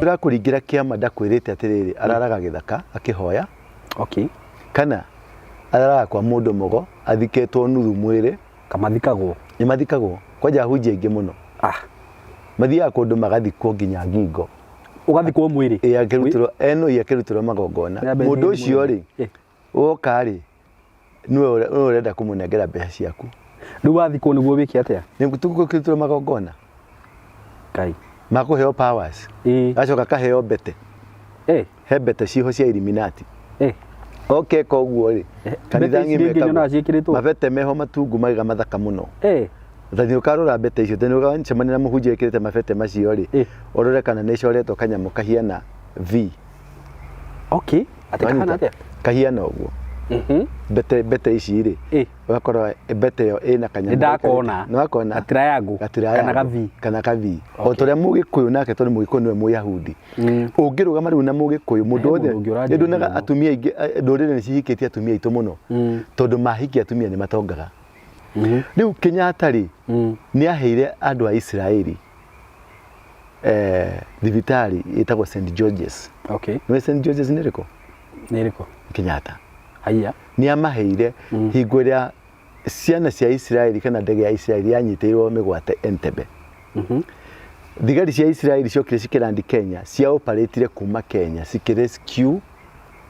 Turakuringira kiama ndakwirite atiriri araraga githaka akihoya. Okay. Kana araraga kwa mundu mogo athiketwo nuthu mwiri kamathikagwo. Ni mathikagwo. Kwaja hunjia ingi muno. Mathiaga kundu magathikwo nginya ngingo. Ugathikwo mwiri. Akirutiro eno yakirutiro magongona. Mundu ucio ri woka ri niwe urenda kumunengera mbeca ciaku. Riu wathikwo niguo wiki atia? Ni tukukirutiro magongona. Kai. Makuheo powers. Acoka kaheo bete. He bete ciho cia Illuminati. Okay koguo ri. Kanitha ngimeka. Mabete meho matungu maiga mathaka muno. Thani ukarora bete icio thani ugancemania na muhunjia ikirite mabete macio ri. Orore kana ni coretwo kanyamo kahiana V. Okay. Atekana atia? Kahiana uguo. Bete ici ri. Ugakorwo bete yo ina kanyamo. Ndakona. No akona. Gatirayangu. Kana gavi. Kana gavi. O turia mugikuyu nake tori mugikuyu niwe muyahudi. Ungirugama riu na mugikuyu mundu othe. Ndunaga atumia ingi ndurire ni cihikitie atumia itu muno. Tondu mahiki atumia ni matongaga. Riu Kenyatta ri ni aheire andu a Israeli thibitari itagwo St George's. Okay. No St George's ni riko? Ni riko. Kenyatta. Haya. Ni amaheire hingo ria ciana cia Israeli kana ndege ya Israeli yanyitiirwo migwate Entebbe. Thigari cia Israeli ciokire cikirandi Kenya cia operatire kuma Kenya cikirescue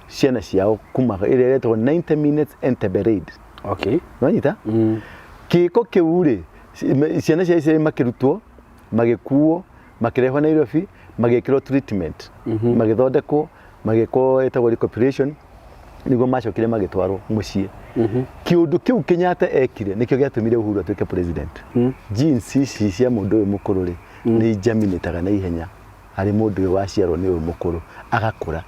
ciana ciao kuma iretwo 90 minutes Entebbe raid. Okay. Wanyita? Kiko kiuri ciana cia Israeli makirutwo magikuo makirehwo Nairobi magekirwo treatment magithondekwo magekwo etagwo recuperation niguo macokire magitwarwo mucie. Kiundu kiu Kenyatta ekire nikio giatumire Uhuru atuike president. Genes ici cia mundu uyu mukuru ri ni jaminitaga na ihenya hari mundu uyu waciarwo ni uyu mukuru agakura.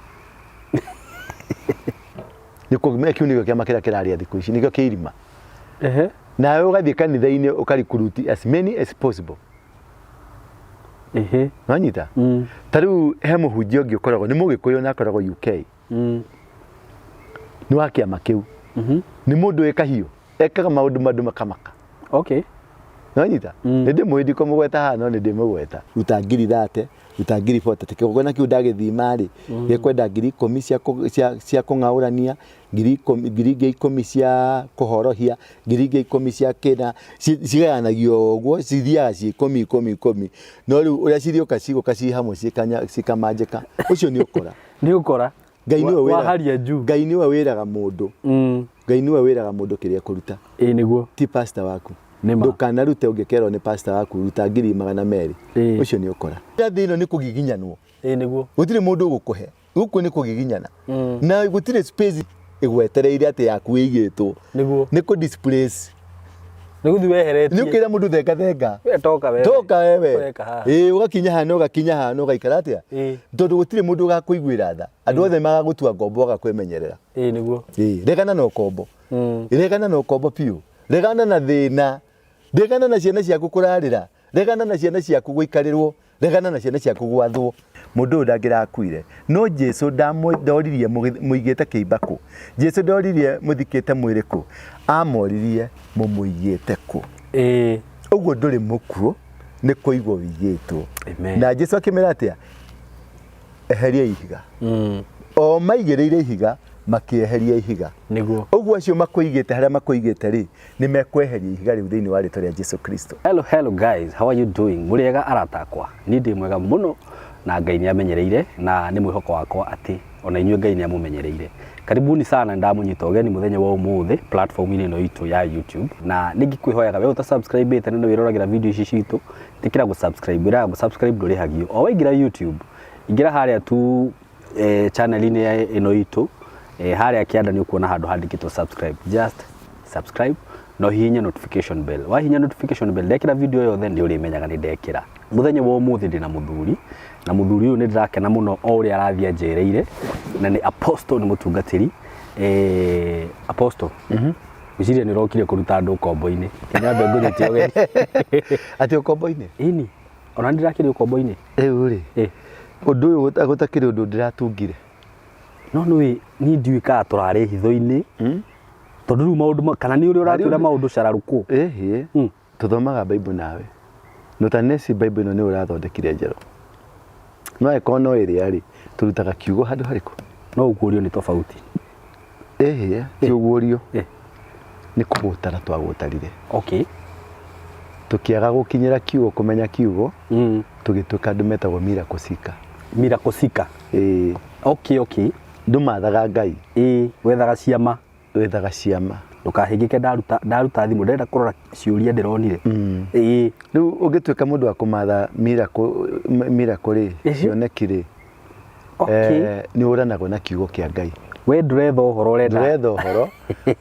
Niko kiu nikio kiamakira kiraria thiku ici nikio kiirima. Na wewe ugathie kanitha-ini ukarikuruti as many as possible. Wanyita? Tariu he muhunjia ungi ukoragwo ni mugikuyu na akoragwo UK. Ni wa kiama kiu. Ni mundu ekahiyo. Ekaga maundu mandu makamaka. Okay. Wanyita? Ndi muhindi ko mugweta ha no ndi mugweta. Utangiri thate, utangiri 40 tikogona kiu ndagithima ri. Gekwenda ngiri 10 cia kungaurania, ngiri 10 cia kuhorohia, ngiri 10 cia kina ciganagio uguo cithiaga ci 10. No riu uria cirioka ciguka ci hamwe cikamanjika. Ucio ni ukora. Ni ukora. Ngai niwe wira. Waharia juu. Ngai niwe wiraga mundu. Ngai niwe wiraga mundu kiria kuruta. Niguo. Ti pastor waku. Ndukanarute ungekerwo ni pastor waku ruta ngiri 200. Ucio ni ukora. Ndathi ino ni kugiginyanwo. Niguo. Gutire mundu ugukuhe. Guku ni kugiginyana. Na gutire space igwetereire ati yaku igitwo. Niguo. Ni ku displace. Niguthi weheretie. Ni ukira mundu theka. We toka wewe. Toka wewe. Ugakinya hano ugaikara atia. Tondu gutire mundu ugakuiguira tha. Andu othe magagutua ngombo agakwemenyerera. Niguo. Regana no kombo. Regana no kombo piu. Regana na thina. Regana na ciana ciaku kurarira. Regana na ciana ciaku guikarirwo. Regana na ciana ciaku gwathwo. Mundu ndangira akuire. No Jesu ndamudoririe muigite kiibaku. Jesu ndoririe muthikite mwiriku. Amoririe mumuigite ku. Uguo nduri mukuo ni kuigwo wigitwo. Na Jesu akimera atia eheria ihiga. O maigireire ihiga makieheria ihiga. Niguo. Uguo acio makuigite haria makuigite ri ni mekweheria ihiga riu thiini wa ritwa ria Jesu Kristo. Hello guys, how are you doing? Muriega aratakwa. Ni ndi mwega muno na Ngai ni amenyereire na ni mwihoko wakwa ati ona inyuĩ Ngai ni amumenyereire. Karibuni sana ndamunyita ugeni muthenya wa umuthi platform ino itu ya YouTube na ningikwihoyaga wewe uta subscribe tene no wiroragira video ici citu tikira gu subscribe nduri hagio o waingira YouTube ingira haria tu channel ino itu haria kianda ni ukuona handu handikitwo subscribe, just subscribe no hihinya notification bell. Wahihinya notification bell ndekira video yothe ndi urimenyaga ni ndekira. Muthenya wa umuthi ndina muthuri na muthuri uyu ni ndirakena muno o uri arathia njereire na ni apostle ni mutungatiri apostle. Uciria ni rokire kuruta andu kombo-ini. Kenya bengo ni tiogeni. Ati kombo-ini? Ini. Ona ndirakire kombo-ini. Uri. Undu uyu agutakire undu ndiratungire. No ni ndiwi ka turare hitho-ini. Tondu riu maundu kana ni uri uratwira maundu cararuku. Tuthomaga Bible nawe. Nutanesi Bible ino ni urathondekire njero. no ekono ĩrĩa rĩ turutaga kiugo handũ harĩkũ no ũguũrio nĩ tofauti ti ũguũrio nĩ kũgũtara twagũtarire okay tukiaga gukinyira kiugo kumenya kiugo tugituka andu metagwo miracle seeker okay ndumathaga Ngai wethaga ciama ndukahingike ndaruta thimu ndenda kurora ciuria ndironire riu ungituika mundu wa kumatha miracle cionekire ni uranagwo na kiugo kia Ngai we ndũretha ũhoro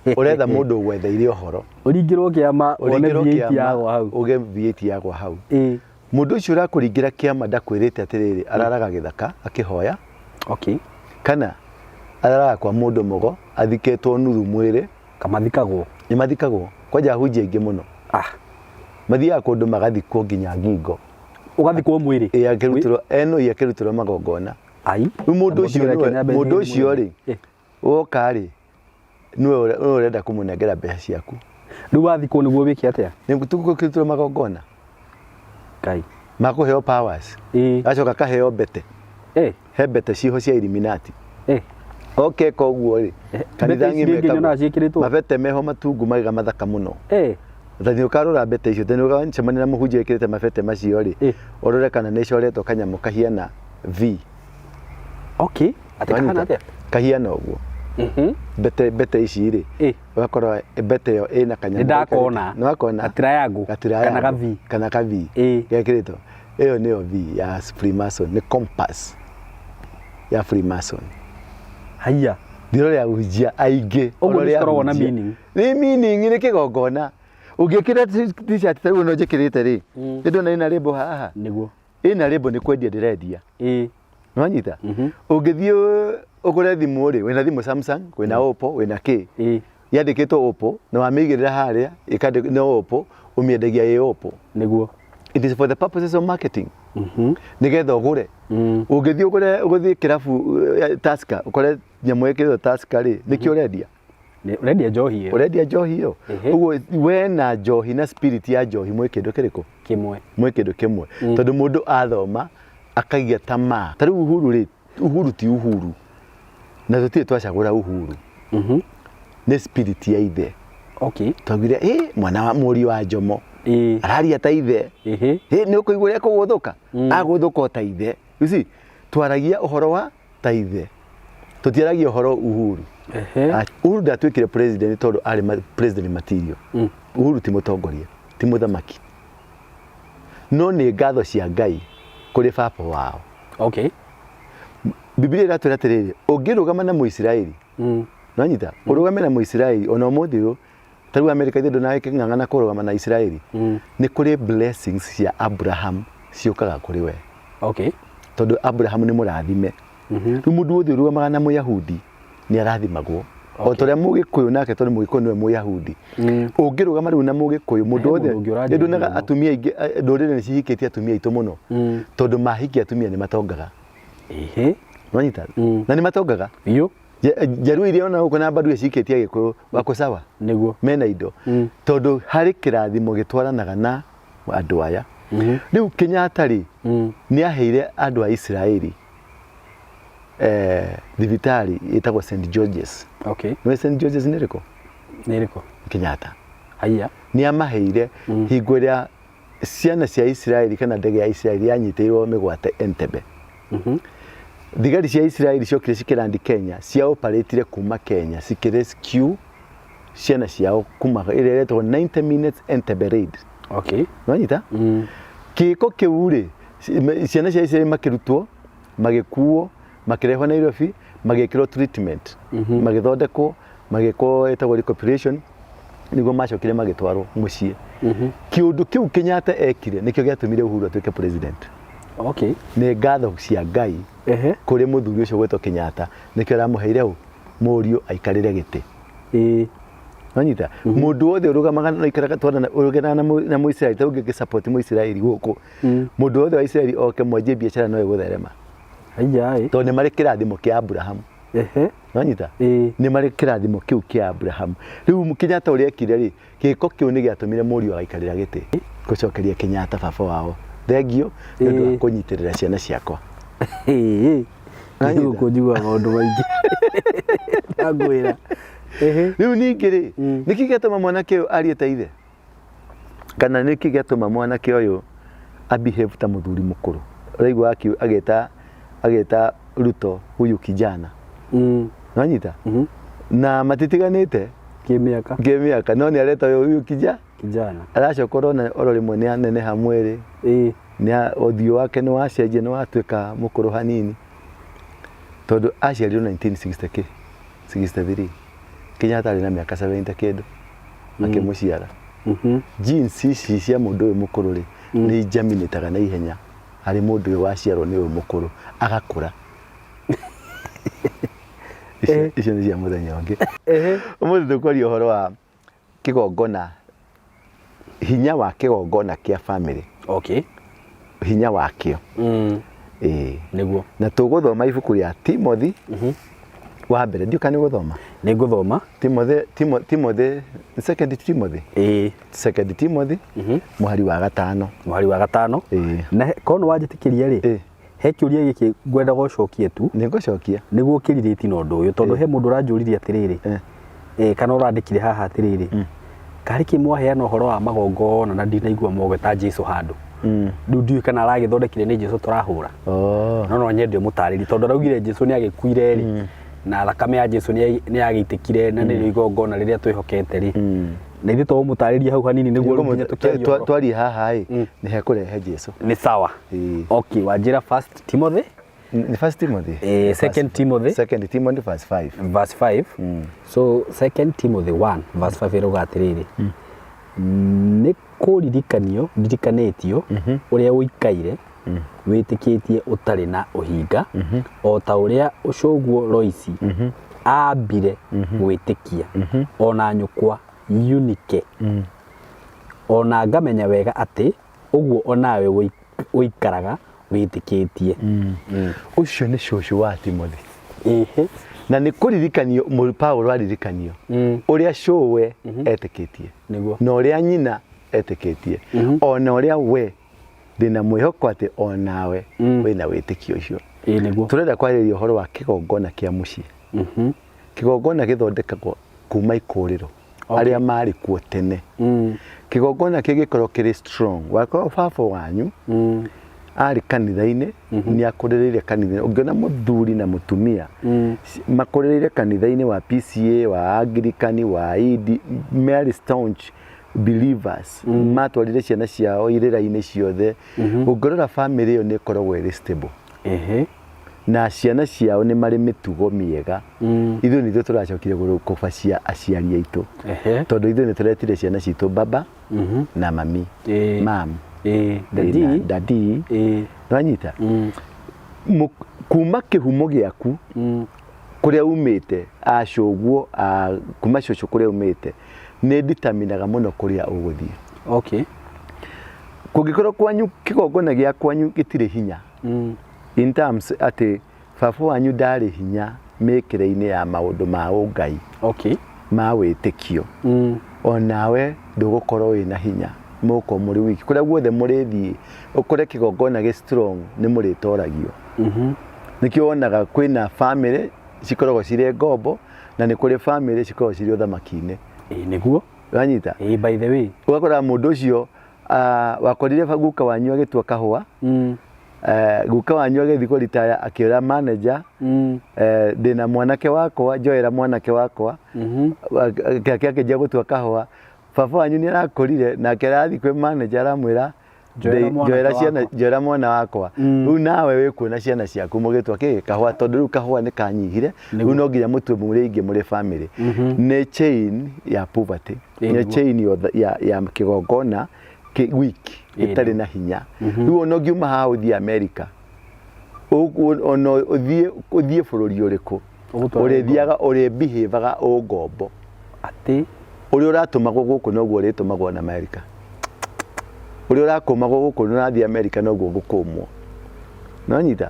ũretha mũndũ wetheire ũhoro ũringĩrwo kĩama one VAT yagwa hau uge VAT yagwa hau mũndũ ũcio ũrakũringĩra kĩama ndakwĩrĩte atĩrĩrĩ araraga gĩthaka akĩhoya okay kana araraga kwa mũndũ mogo athikĩtwo nuthu mwĩrĩ kamathikagwo nĩmathikagwo kwanja hunjia ingĩ mũno mathiaga kũndũ magathikwo nginya ngingo ũgathikwo mwĩrĩ akĩrutĩrwo akĩrutĩrwo magongona mũndũ ũcio rĩ woka rĩ niwe ũrenda kũmũnengera mbeca ciaku rĩu wathikwo nĩguo wĩke atĩa nĩgũtukũkĩrutĩrwo magongona Ngai makũheo powers gacoka kaheo mbete he mbete ciho cia Illuminati okeka ũguo rĩ kanitha-inĩ mekagwo mabete meho matungu maiga mathaka mũno thani ukarora mbete icio thani ukacemania na mũhunjia ekĩrĩte mabete macio rĩ ũrore kana nĩ coretwo kanyamũ kahiana V okay atakana atĩa kahiana ũguo bete ici rĩ ugakorwo bete ĩyo ĩna kanyamũ ndakona gatirayangu kana ka V gekĩrĩtwo ĩyo nĩyo V ya Freemason nĩ compass ya Freemason haya ndiro ya ujia aingĩ ũrĩa na meaning nĩ meaning nĩ kĩgongona ũngĩkĩra t-shirt tarĩu no njĩkĩrĩte rĩ ndona ĩna label haha nĩguo ĩna label nĩ kwendia ndĩrendia nwanyita ũngĩthiĩ ũgũre thimũ rĩ wĩna thimũ Samsung wĩna Oppo wĩna kĩ yandĩkĩtwo Oppo na wamĩigĩrĩra harĩa ĩkandĩkwo Oppo ũmĩendagia ĩ Oppo nĩguo it is for the purposes of marketing nigetha ũgũre ũgũthiĩ kĩrabu Tusker ũkore nyamũ ĩkĩrĩtwo Tusker rĩ nĩkĩ ũrendia ũrendia njohi ĩyo ũguo we na njohi na spirit ya njohi mwĩ kĩndũ kĩrĩkũ kĩmwe tondũ mũndũ athoma akaigia tamaa tarĩu Uhuru rĩ Uhuru ti Uhuru na tũtirĩ twacagũra Uhuru nĩ spirit ya ithe twagire mwana wa mũriũ wa Jomo araria ta ithe nĩ ũkũigua ũrĩa kũgũthũka agũthũka ta ithe twaragia ũhoro wa ta ithe tũtiaragia ũhoro Uhuru Uhuru ndatuĩkire president tondũ arĩ president material Uhuru ti mũtongoria ti mũthamaki no nĩ ngatho cia Ngai kũrĩ baba wao Biblia iratwĩra atĩrĩrĩ ũngĩrũgama na Mũisiraeli nwanyita ũrũgame na Mũisiraeli ona ũmũthĩ ũyũ tarĩu Amerika ithe ndũnakĩng'ang'ana kũrũgama na Isiraeli nĩ kũrĩ blessings cia Abraham ciũkaga kũrĩ we tondũ Abraham nĩ mũrathime rĩu mũndũ wothe ũrũgamaga na Mũyahudi nĩ arathimagwo o ta ũrĩa Mũgĩkũyũ nake tondũ Mũgĩkũyũ nĩwe Mũyahudi ũngĩrũgama rĩu na Mũgĩkũyũ mũndũ wothe nĩndonaga atumia aingĩ ndũrĩrĩ nĩ cihikĩtie atumia aitũ mũno tondũ mahikia atumia nĩ matongaga nwanyita na nĩ matongaga Jaruo iria ona uko na badu yacikĩtie Gĩkũyũ wako sawa nĩguo mena indo tondũ harĩ kĩrathimo gĩtwaranaga na andũ aya rĩu Kenyatta rĩ nĩ aheire andũ a Isiraeli thibitarĩ ĩtagwo St George's nĩ St George's nĩ rĩkũ Kenyatta haya nĩ amaheire hingo ĩrĩa ciana cia Isiraeli kana ndege ya Isiraeli yanyitĩirwo mĩgwate Entebbe thigari cia Isiraeli ciokire cikĩrandi Kenya cia operatire kuma Kenya cikirescue ciana ciao kuma ĩrĩa ĩretwo 90 minutes Entebbe raid nwanyita kĩko kĩu rĩ ciana cia Isiraeli makĩrutwo magĩkuo makĩrehwo Nairobi magĩkĩrwo treatment magĩthondekwo magĩkwo ĩtagwo recuperation nĩguo macokire magĩtwarwo mũciĩ kĩũndũ kĩu Kenyatta ekire nĩkĩo gĩatũmire Uhuru atuĩke president nĩ ngatho cia Ngai kũrĩ mũthuri ũcio gwetwo Kenyatta nĩkĩo aramũheire mũriũ aikarĩre gĩtĩ nwanyita mũndũ wothe ũrũgamaga na ikaraga twarana na Mũisiraeli ta ũngĩ support Mũisiraeli gũkũ mũndũ wothe wa Isiraeli oke mwanjie biacara no ĩgũtherema tondũ nĩ marĩ kĩrathimo kĩa Abraham nwanyita nĩ marĩ kĩrathimo kĩu kĩa Abraham rĩu Kenyatta ũrĩa ekire rĩ gĩko kĩu nĩ gĩatũmire mũriũ agaikarĩra gĩtĩ gũcokeria Kenyatta baba wao thengio nĩ ũndũ wa kũnyitĩrĩra ciana ciakwa Nĩ kũnjigua maũndũ maingĩ. Ndagwĩra. Rĩu ningĩ rĩ, nĩkĩ gĩatũma mwanake ũyũ arie ta ithe? Kana nĩkĩ gĩatũma mwanake ũyũ abehave ta mũthuri mũkũrũ? Ũraigua ageta Ruto huyu kijana. Nanyita? Na matitiganĩte kĩmĩaka no nĩ areta huyu kijana. Aracoka oro rĩmwe nĩ aneneha mwĩrĩ. Ũthiũ wake nĩ wacenjia, nĩ watuĩka mũkũrũ hanini. Tondũ aciarirwo 1963. Kenyatta arĩ na mĩaka 70 kĩndũ akĩmũciara. Genes ici cia mũndũ ũyũ mũkũrũ rĩ nĩ ijaminĩtaga na ihenya harĩ mũndũ ũyũ waciarwo nĩ ũyũ mũkũrũ agakũra. Icio nĩ cia mũthenya ũngĩ. Ũmũthĩ tũkwaria ũhoro wa kĩgongona, hinya wa kĩgongona kĩa family. Okay. Hinya wakĩo. Nĩguo. Na tũgũthoma ibuku rĩa Timothy. Wa mbere ndiũka nĩ gũthoma. Nĩ ngũthoma. Timothy, second Timothy. Second Timothy. Mũhari wa gatano. Mũhari wa gatano. Na kono wanjĩtĩkĩria rĩ. He kĩũria gĩkĩ ngwenda gũcokia tu. Nĩ ngũcokia. Nĩguo kĩrirĩti na ũndũ ũyũ tondũ he mũndũ ũranjũririe atĩrĩrĩ. Kana ũrandĩkire haha atĩrĩrĩ. Karĩ kĩmwaheana ũhoro wa magongona na ndinaigua mogweta Jesũ handũ. Rĩu ndiũĩ kana aragĩthondekire nĩ Jesũ tũrahũra. No nyende mũtarĩri tondũ araugire Jesũ nĩ agĩkuire rĩ na thakame ya Jesũ nĩ yagĩitĩkire na nĩ igongona rĩrĩa twĩhokete rĩ. Na ithuĩ to mũtarĩria hau hanini nĩguo nginya tũkĩaria twari haha ĩ nĩ hekũrehe Jesũ. Nĩ sawa. Okay, wanjĩra first Timothy. First Timothy. Second Timothy. Second Timothy verse 5. Verse 5. So second Timothy 1 verse 5 ĩrauga atĩrĩrĩ. Nĩ ndirikanĩtio ũrĩa ũikaire wĩtĩkĩtie ũtarĩ na ũhinga o ta ũrĩa ũcũguo Loisi ambire gwĩtĩkia ona nyũkwa Eunike ona ngamenya wega atĩ ũguo onawe ũikaraga wĩtĩkĩtie. Ũcio nĩ cũcũ wa Timothy. Na nĩ kũririkanio Paulo aririkanio ũrĩa cũwe etĩkĩtie na ũrĩa nyina etĩkĩtie ona ũrĩa we ndĩna mwĩhoko atĩ onawe wĩna wĩtĩkio ũcio. Tũrenda kwarĩrĩria ũhoro wa kĩgongona kĩa mũciĩ. Kĩgongona gĩthondekagwo kuma ikũrĩro arĩa marĩ kuo tene. Kĩgongona kĩgĩkorwo kĩrĩ strong wakorwo baba wanyu arĩ kanitha-inĩ nĩ akũrĩrĩire kanitha-inĩ. Ũngĩona mũthuri na mũtumia makũrĩrĩire kanitha-inĩ wa PCA, wa Anglikani, wa ED, Mary staunch believers matwarire ciana ciao irĩra-inĩ ciothe. Ũngĩrora family ĩyo nĩ ĩkoragwo ĩrĩ stable. Na ciana ciao nĩ marĩ mĩtugo mĩega. Ithuĩ nĩthuĩ tũracokire gũbacia aciari aitũ tondũ ithuĩ nĩ tũretire ciana citũ baba na mami, mam, dadi. Nĩwanyita? Kuma kĩhumo gĩaku kũrĩa umĩte, acũguo kuma cũcũ kũrĩa umĩte nĩ determinaga mũno kũrĩa ũgũthiĩ. Okay. Kũngĩkorwo kwanyu kĩgongona gĩa kwanyu gĩtirĩ hinya in terms atĩ baba wanyu ndarĩ hinya mĩkĩre-inĩ ya maũndũ ma ũngai, ma wĩtĩkio, onawe ndũgũkorwo wĩna hinya mũko mũrĩ wiki. Kũrĩa guothe mũrĩthiĩ ũkore kĩgongona gĩ strong nĩ mũrĩtoragio. Nĩkĩo wonaga kwĩna family cikoragwo cirĩ ngombo na nĩ kũrĩ family cikoragwo cirĩ ũthamaki-inĩ. Nĩguo wanyita? By the way ũgakora mũndũ ũcio wakorire guka wanyu agĩtua kahũa, guka wanyu agĩthiĩ kũritaya akĩra manager, ndĩna mwanake wakwa, njoera mwanake wakwa, akĩanjia gũtua kahũa. Baba wanyu nĩ arakũrire nake arathiĩ kwĩ manager aramwĩra njoera mwana wakwa. Rĩu nawe wĩkuona ciana ciaku mũgĩtua kĩ kahũa tondũ rĩu kahũa nĩ kanyihire. Rĩu no nginya mũtue mũrĩ mũrĩ family. Nĩ chain ya poverty, nĩ chain ya kĩgongona weak itarĩ na hinya. Rĩu no ngiuma haha ũthiĩ America, ono ũthiĩ bũrũri ũrĩkũ ũrĩthiaga ũrĩbehaviaga ũngombo atĩ ũrĩa ũratũmagwo gũkũ noguo ũrĩtũmagwo na America. Ũrĩa ũrakũmagwo gũkũ ũrathiĩ America noguo gũkũmwo. Nĩwanyita?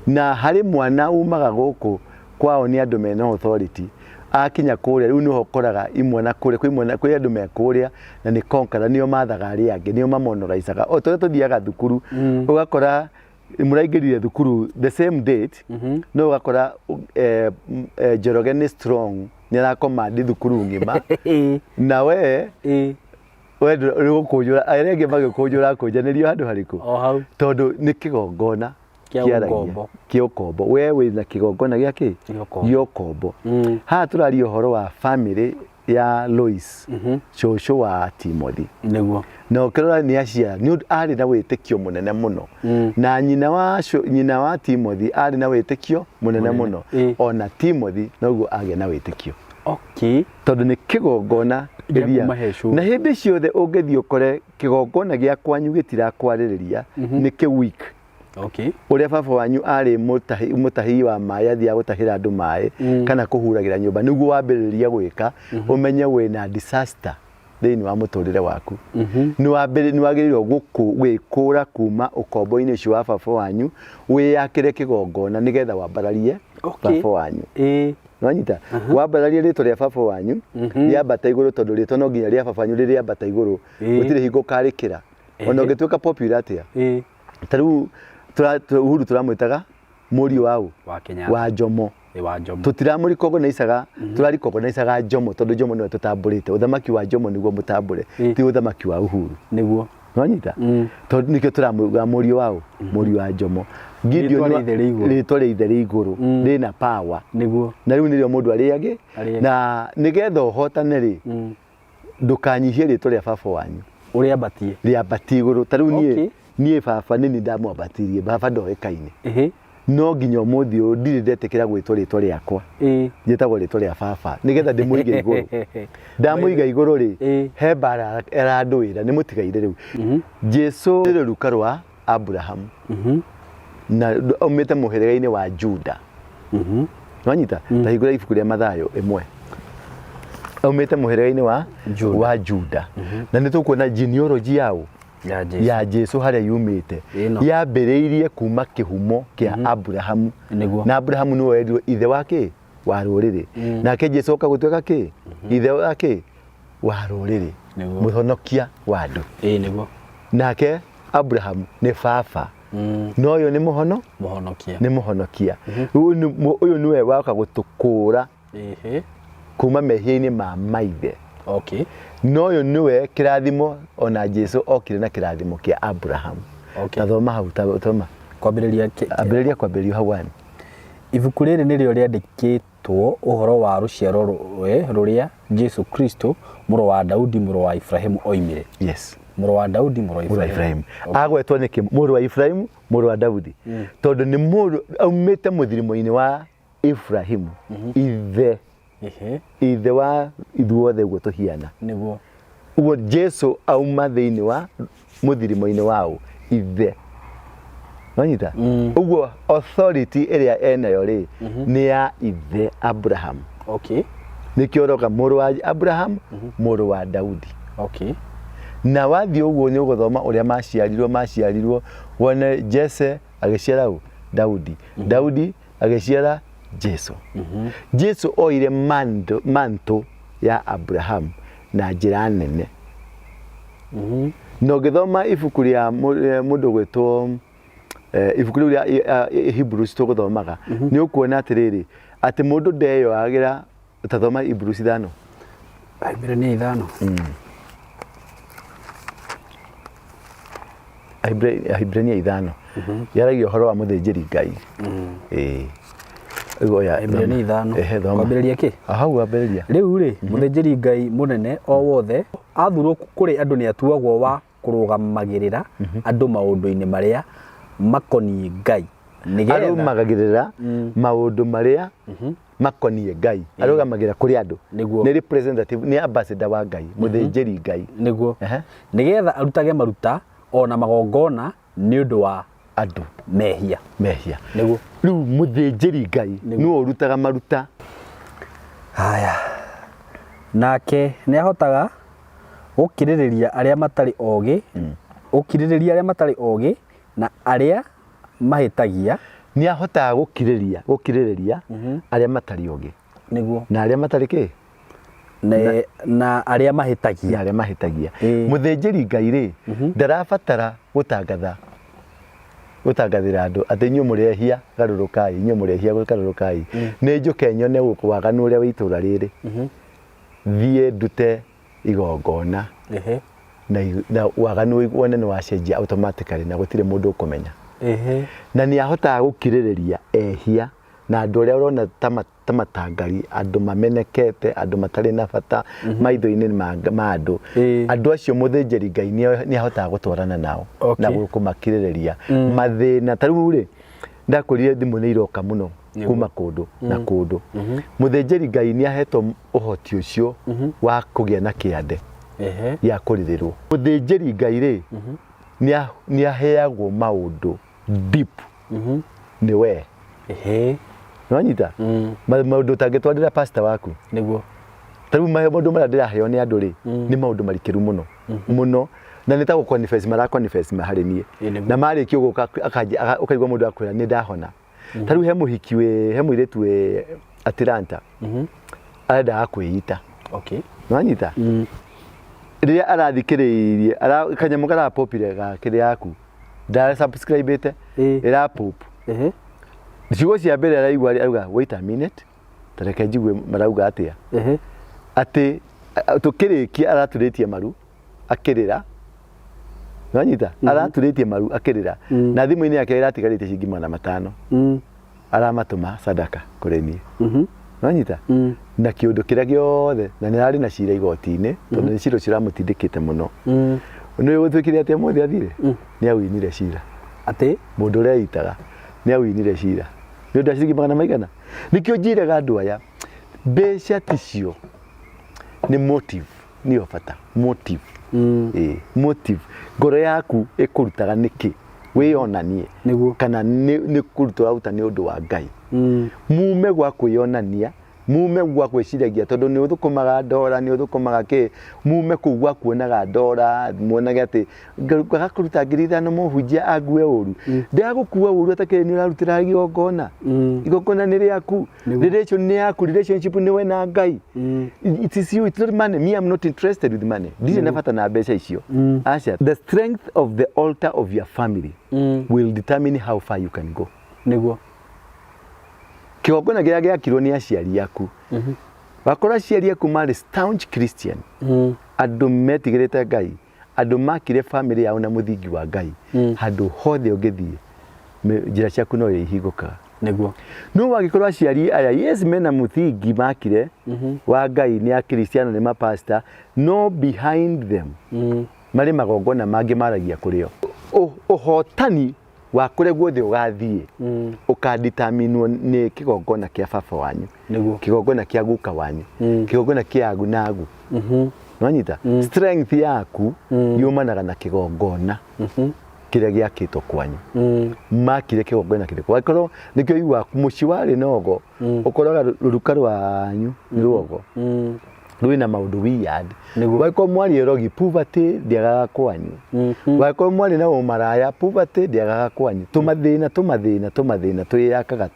Na harĩ mwana umaga gũkũ kwao nĩ andũ mena authority, akinya kũrĩa rĩu nĩho ũkoraga imwana kũrĩa kwĩ andũ me kũrĩa na nĩ conqueror, nĩo mathaga arĩa angĩ, nĩo mamonoricaga. O tũrĩa tũthiaga thukuru ũgakora muraingirire thukuru the same date no gakora Njoroge ni strong ni arakomandi thukuru ngima na we ri gukunjura arenge magikunjura kunjanirio handu hariku tondu ni kigongona kia ukombo we wina kigongona giaki gia ukombo ha turari uhoro wa family ya Lois shosho wa Timothy niguo no kirora ni acia ni ari na witikio munene muno na nyina wa Timothy ari na witikio munene muno ona Timothy noguo age na witikio tondu ni kigongona iria na hindi ciothe ungithio ukore kigongona gia kwanyu gitirakwariria ni ki week uria baba wanyu ari mutahi wa mai athia gutahira andu mai kana kuhuragira nyumba niguo wambiriria gwika umenye wina disaster thiini wa muturire waku ni wagirirwo gwikura kuma ukombo-ini ucio wa baba wanyu wiyakire kigongona nigetha wambararie baba wanyu nwanyita wambararie ritwa ria baba wanyu riambata iguru tondu ritwa no nginya ria baba wanyu riambata iguru gutire hingo karikira ona ungituika popular atia tariu Uhuru turamwitaga muri wao wa Jomo tutiramurikogonicaga turarikogonicaga Jomo tondu Jomo niwe tutamburite uthamaki wa Jomo niguo mutambure ti uthamaki wa Uhuru niguo nwanyita tondu nikio turamuga muri wao muri wa Jomo Gideon ritwa ri iguru rina power niguo na riu nirio mundu ariage na nigetha uhotane ri ndukanyihie ritwa ria baba wanyu uria batie riambatie iguru tariu nie baba nini ndamwambatirie baba ndoekaine no nginya umuthi uyu ndiri ndetikira gwitwa ritwa riakwa njitagwo ritwa ria baba nigetha ndimuige iguru ndamuiga iguru ri he bara eranduira ni mutigaire riu Jesu ni ruka rwa Abraham na umite muhirega-ini wa Juda nwanyita ta hingura ibuku ria Mathayo 1 umite muhirega-ini wa Juda na nitukuona genealogy yao ya Jesu haria yumite yambiriirie kuma kihumo kia Abraham na Abraham niwe wendirwo ithe wake wa ruriri nake Jesu akagutweka ki ithe wake wa ruriri muhonokia wa andu niguo nake Abraham ni baba no yo ni muhonokia uyu niwe waka gutukura kuma mehia-ini ma maithe no yo niwe kirathimo ona Jesu okire na kirathimo kia Abraham na thoma hau thoma kwambiriria hau wani ibuku riri nirio riandikitwo uhoro wa ruciaro ruria Jesu Kristo muru wa Daudi muru wa Ibrahimu oimire muru wa Daudi muru wa Ibrahimu agwetwo niki muru wa Ibrahimu muru wa Daudi tondu ni muru aumite muthirimo-ini wa Ibrahimu ithe wa ithuothe guo tuhiana niguo uguo Jesu auma thiini wa muthirimo-ini wao ithe nwanyita uguo authority iria enayo ri ni ya ithe Abraham nikio roka muru wa Abraham muru wa Daudi na wathi uguo ni uguthoma uria maciarirwo wone Jesse agiciara Daudi agiciara Jesu oire manto ya Abraham na njira nene no githoma ibuku ria mundu gwetwo ibuku ria Hebrews tuguthomaga ni ukuona atiriri ati mundu ndeyo agira utathoma Hebrews 5 Ibrania 5 yaragia uhoro wa muthinjiri Ngai Ibrania 5 kwambiriria ki hau kwambiriria riu ri muthinjiri Ngai munene o wothe athurwo kuri andu ni atuagwo wa kurugamagirira andu maundu-ini maria makoni Ngai nigetha arumagagirira maundu maria makoni Ngai arugamagira kuri andu ni representative ni ambassador wa Ngai muthinjiri Ngai niguo nigetha arutage maruta ona magongona ni undu wa andu mehia niguo riu muthinjiri Ngai no urutaga maruta haya nake ni ahotaga gukiririria aria matari ogi na aria mahitagia ni ahotaga gukiririria aria matari ogi niguo na aria matari ki na aria mahitagia muthinjiri Ngai ri ndarabatara gutangatha gutangathira andu ati inyu murehia garurukai inyu murehia garurukai ni njuke nyone waganu uria witura riri thie ndute igongona na waganu wone ni wacenjia automatically na gutire mundu ukumenya na ni ahota gukiririria ehia na andu uria urona tamatangari andu mamenekete andu matari na bata maitho-ini ma andu acio muthinjiri Ngai ni ahota gutwarana nao na gukumakiririria mathina tariu ri ndakurire thimu ni iroka muno kuma kundu na kundu muthinjiri Ngai ni ahetwo uhoti ucio wa kugia na kiande ya kuririrwo muthinjiri Ngai ri ni aheagwo maundu deep ni we Nwanyita maundu tangitwarira pastor waku niguo tariu maundu mara ndiraheo ni andu ri ni maundu marikiru muno muno na nita go confess mara confess mahari nie na mari kio guka ukaigwa mundu akwira ni ndahona tariu he muhiki we he muiretu we Atlanta arenda akwita Nwanyita riria arathikiriirie kanyamu kara popire ga kiri yaku nda subscribe ite ira pop Ciugo cia mbere araigua arauga wait a minute tareke njigue marauga atia ati tukirikia araturitie maru akirira Nwanyita araturitie maru akirira na thimu-ini yake iratigarite ciringi 500 aramatuma sadaka kuri nie Nwanyita na kiundu kiria giothe na ni ari na cira igoti-ini tondu ni ciro ciramutindikite muno ni guthwikire atia mothe athire ni awinire cira ati mundu uria itaga ni awinire cira ni undu ciringi 100 nikio njiraga andu aya mbeca ticio ni motive ni obata motive motive ngoro yaku ikurutaga niki wiyonanie kana ni kuruta auta ni undu wa Ngai mume gwa kwiyonania mume gwa gwiciragia tondu ni uthukumaga ndora ni uthukumaga ki mume kugwa kuonaga ndora muonaga ati gakuruta ngirithano muhunjia ague uru ndagukua uru atakire ni urarutira igongona igongona ni riaku relation ni yaku relationship ni we na Ngai it is you, it's not money. Me, I'm not interested with money. This is never na mbeca icio acha the strength of the altar of your family will determine how far you can go niguo kigongona giria giakirwo ni aciari aku bakora aciari aku mari staunch Christian andu metigirite Ngai andu makire family yao na muthingi wa Ngai handu hothe ungithie njira ciaku no ihinguka niguo no wagikorwo aciari aya yes mena muthingi makire wa Ngai ni a Christian ni ma pastor no behind them mari magongona mangi maragia kurio uhotani wa kure guothe ugathie ukadeterminwo ni kigongona kia baba wanyu kigongona kia guka wanyu kigongona kia agu na agu Nwanyita strength yaku yumanaga na kigongona kiria giakitwo kwanyu makire kigongona kiriko wakorwo nikio igwa muci wari nogo ukoraga ruruka rwanyu ni ruogo rwina maundu weird wakorwo mwari erogi poverty ndiagaga kwanyu wakorwo mwari na umaraya poverty ndiagaga kwanyu tumathina tuyakaga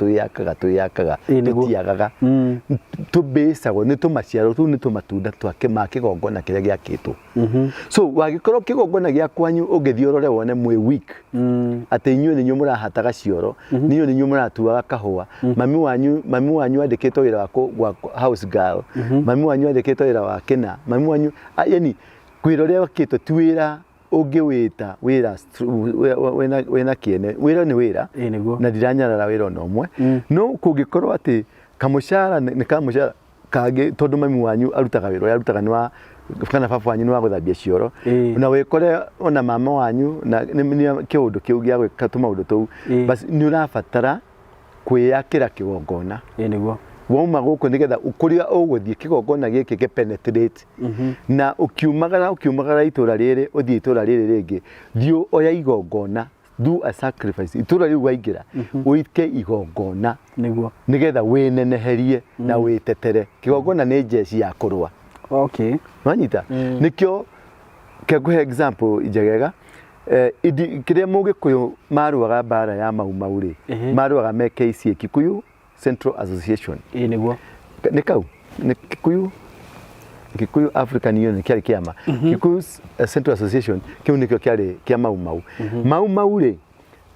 tutiagaga tubesagwo ni tumaciaro tu ni tumatunda twake ma kigongona kiria giakitwo so wagikorwo kigongona gia kwanyu ungithiorore wone mwe weak ati inyu ni nyu murahataga cioro ni nyu ni nyu muratuaga kahua mami wanyu andikitwo wira wa house girl mami wanyu andikitwo wira wa kina mami wanyu yani kwiroria wakitwo twira ungiwita wira wena kiene wira ni wira na ndiranyarara wira no mwe no kungikorwo ati kamushara ni kamushara kage tondu mami wanyu arutaga wira arutaga ni wa kana baba wanyu ni wa guthambia cioro na wikore ona mama wanyu na ni kiundu kiu gia gwika tumaundu tou basi ni urabatara kwiyakira kigongona niguo wauma guku nigetha ukuria uguthie kigongona giki ge penetrate na ukiumagara itura riri uthie itura riri ringi thio oya igongona do a sacrifice itura riu waingira uike igongona niguo nigetha wineneherie na witetere kigongona ni jeshi ya kurwa Nwanyita nikio keguhe example ijegega kiria mugikuyu maruaga bara ya mau ri maruaga me KCA Kikuyu Central Association niguo ni kau ni Kikuyu African Union kiari kiama Kikuyu Central Association kiu nikio kiari kia mau ri